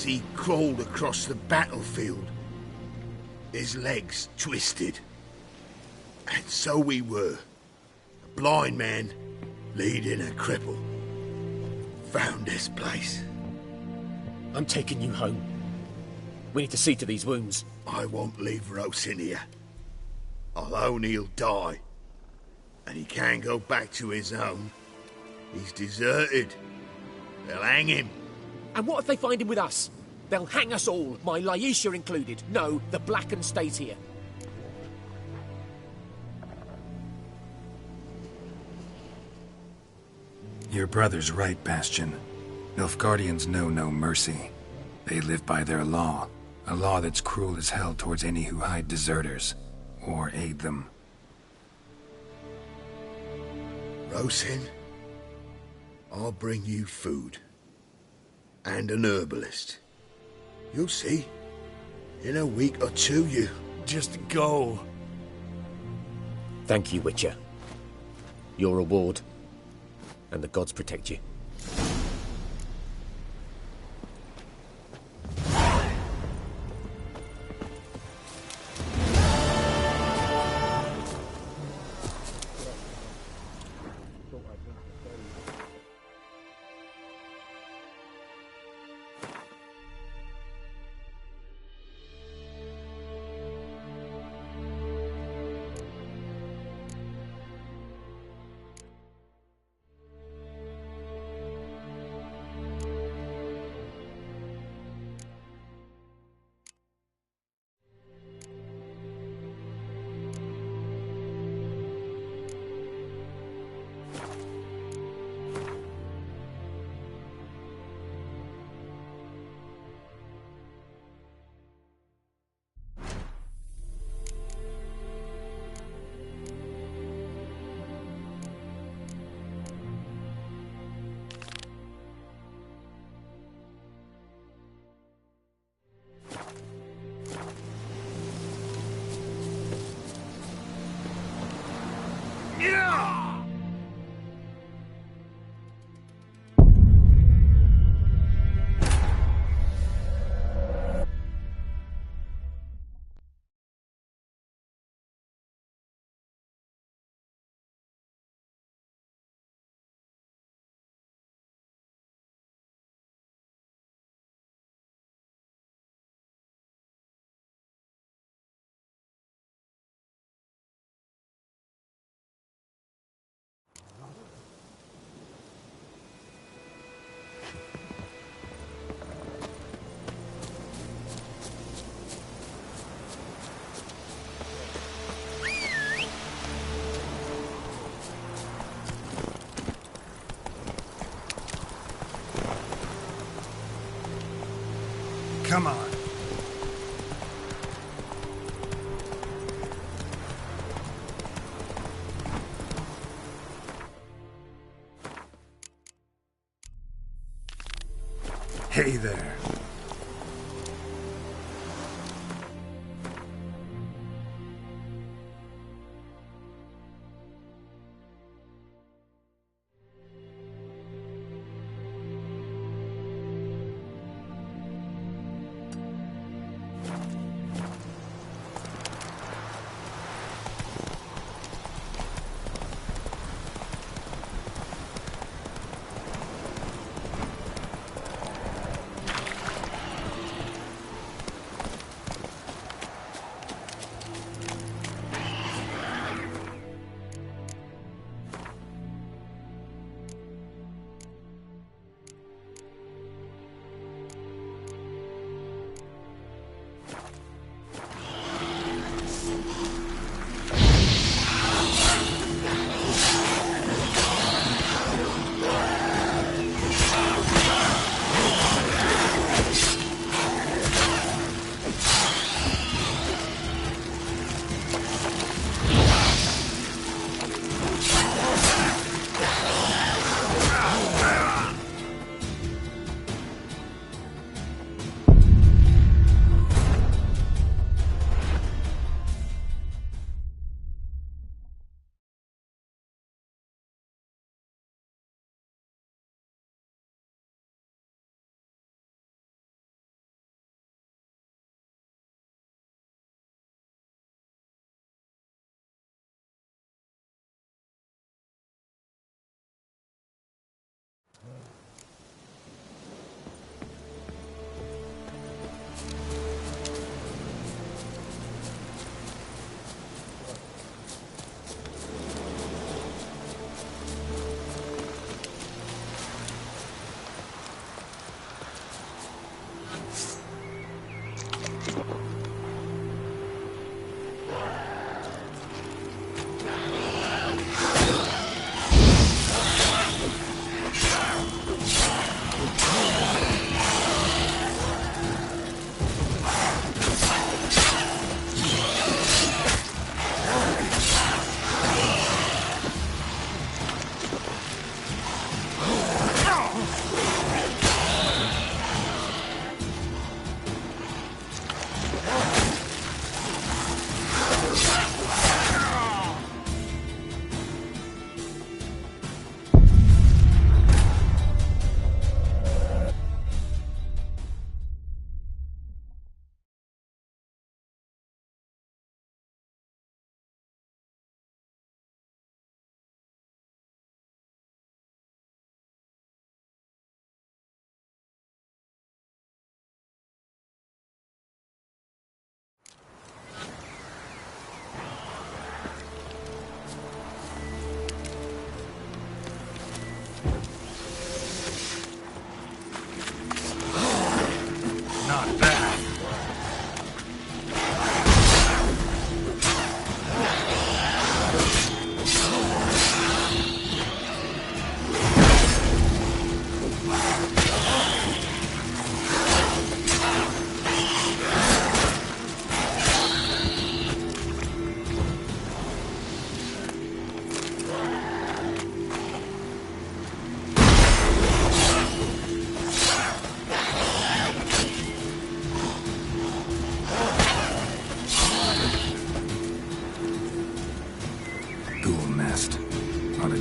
he crawled across the battlefield. His legs twisted. And so we were. A blind man leading a cripple. Found this place. I'm taking you home. We need to see to these wounds. I won't leave Rosinia. I'll own he'll die. And he can't go back to his own. He's deserted. They'll hang him. And what if they find him with us? They'll hang us all, my Laisha included. No, the Blackened stays here. Your brother's right, Bastion. Nilfgaardians know no mercy. They live by their law. A law that's cruel as hell towards any who hide deserters, or aid them. Rosin, I'll bring you food. And an herbalist. You'll see. In a week or two, you... Just go. Thank you, Witcher. Your reward. And the gods protect you. Come on. Hey there.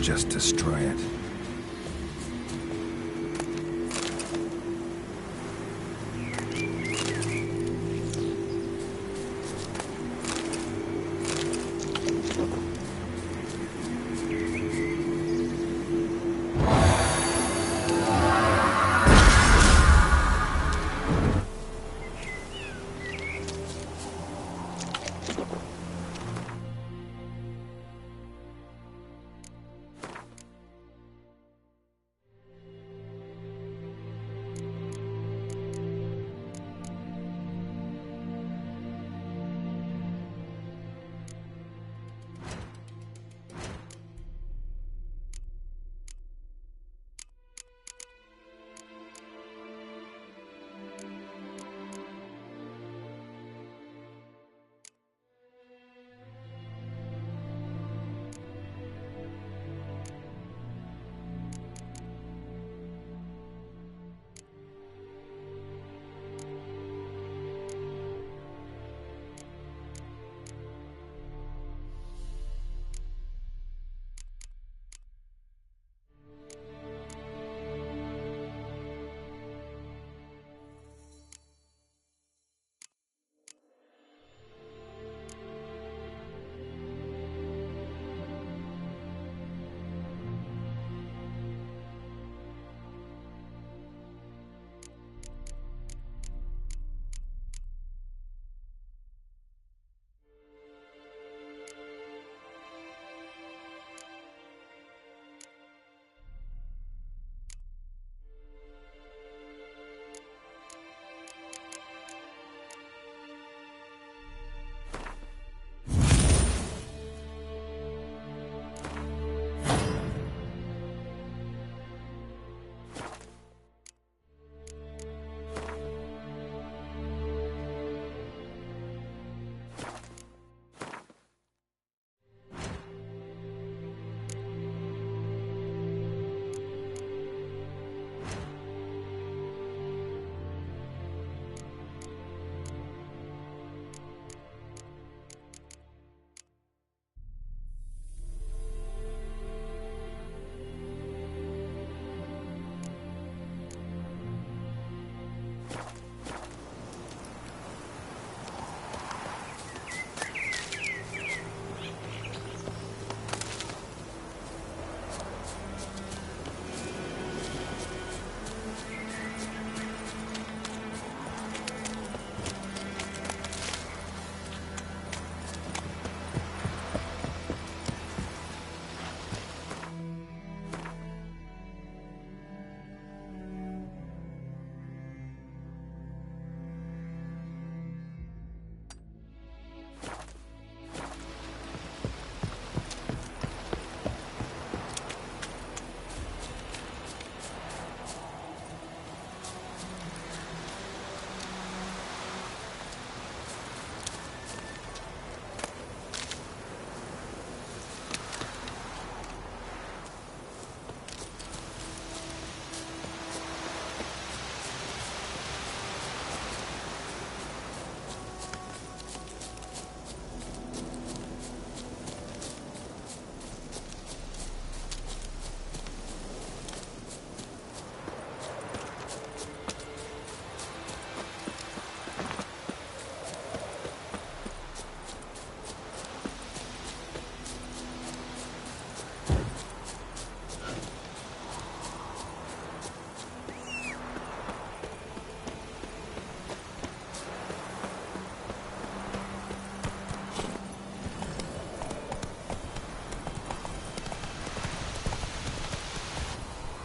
Just destroy it.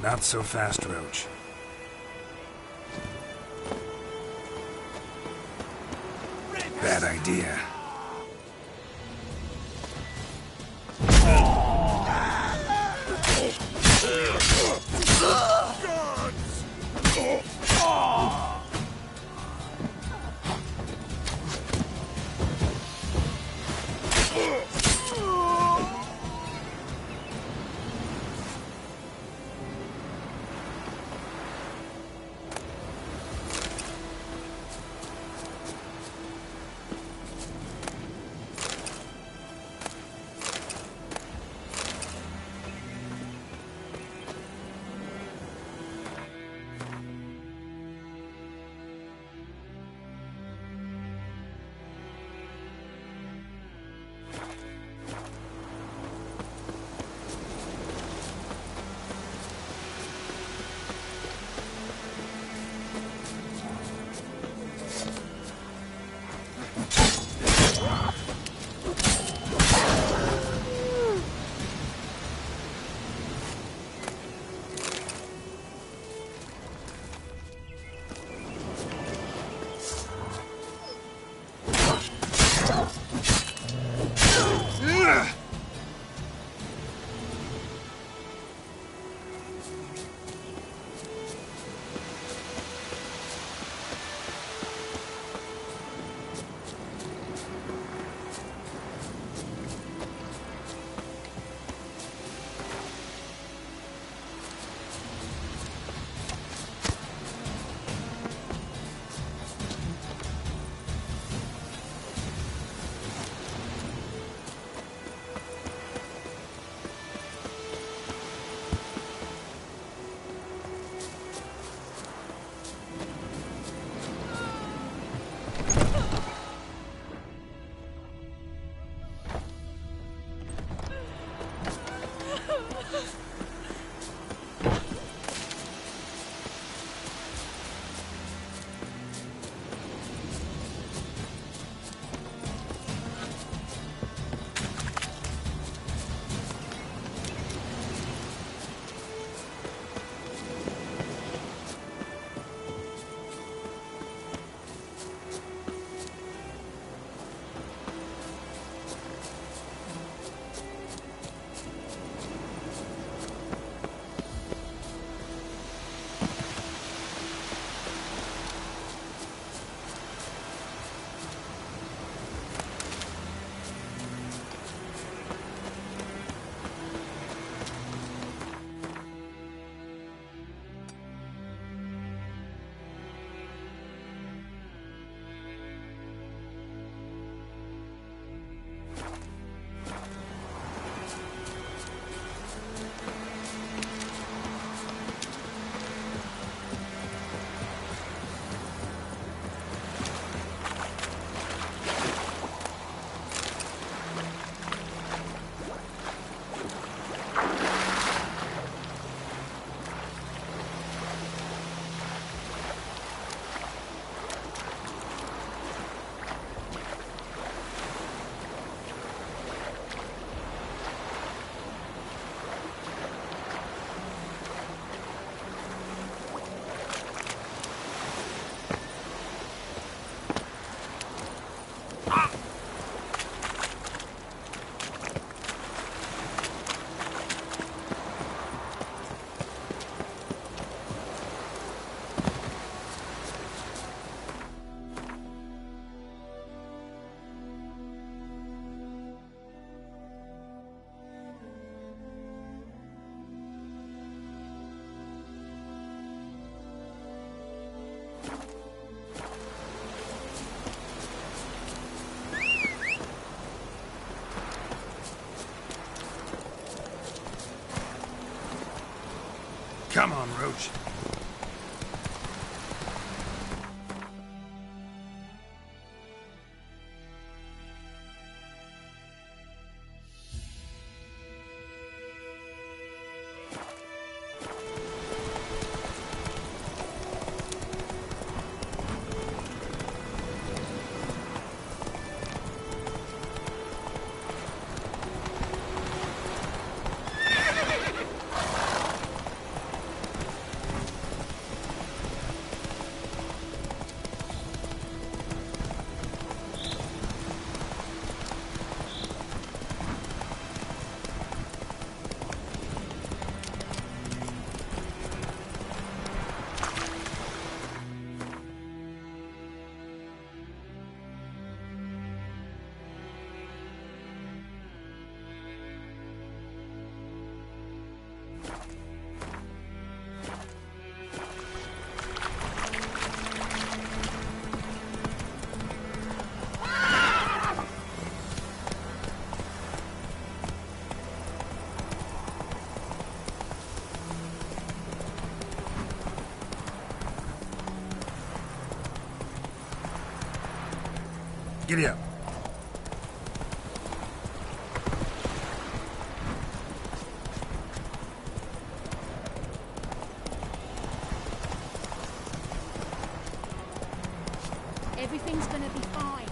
Not so fast, Roach. Bad idea. Come on, Roach. Giddy up. Everything's gonna be fine.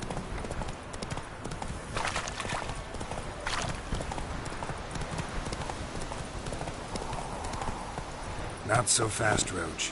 Not so fast, Roach.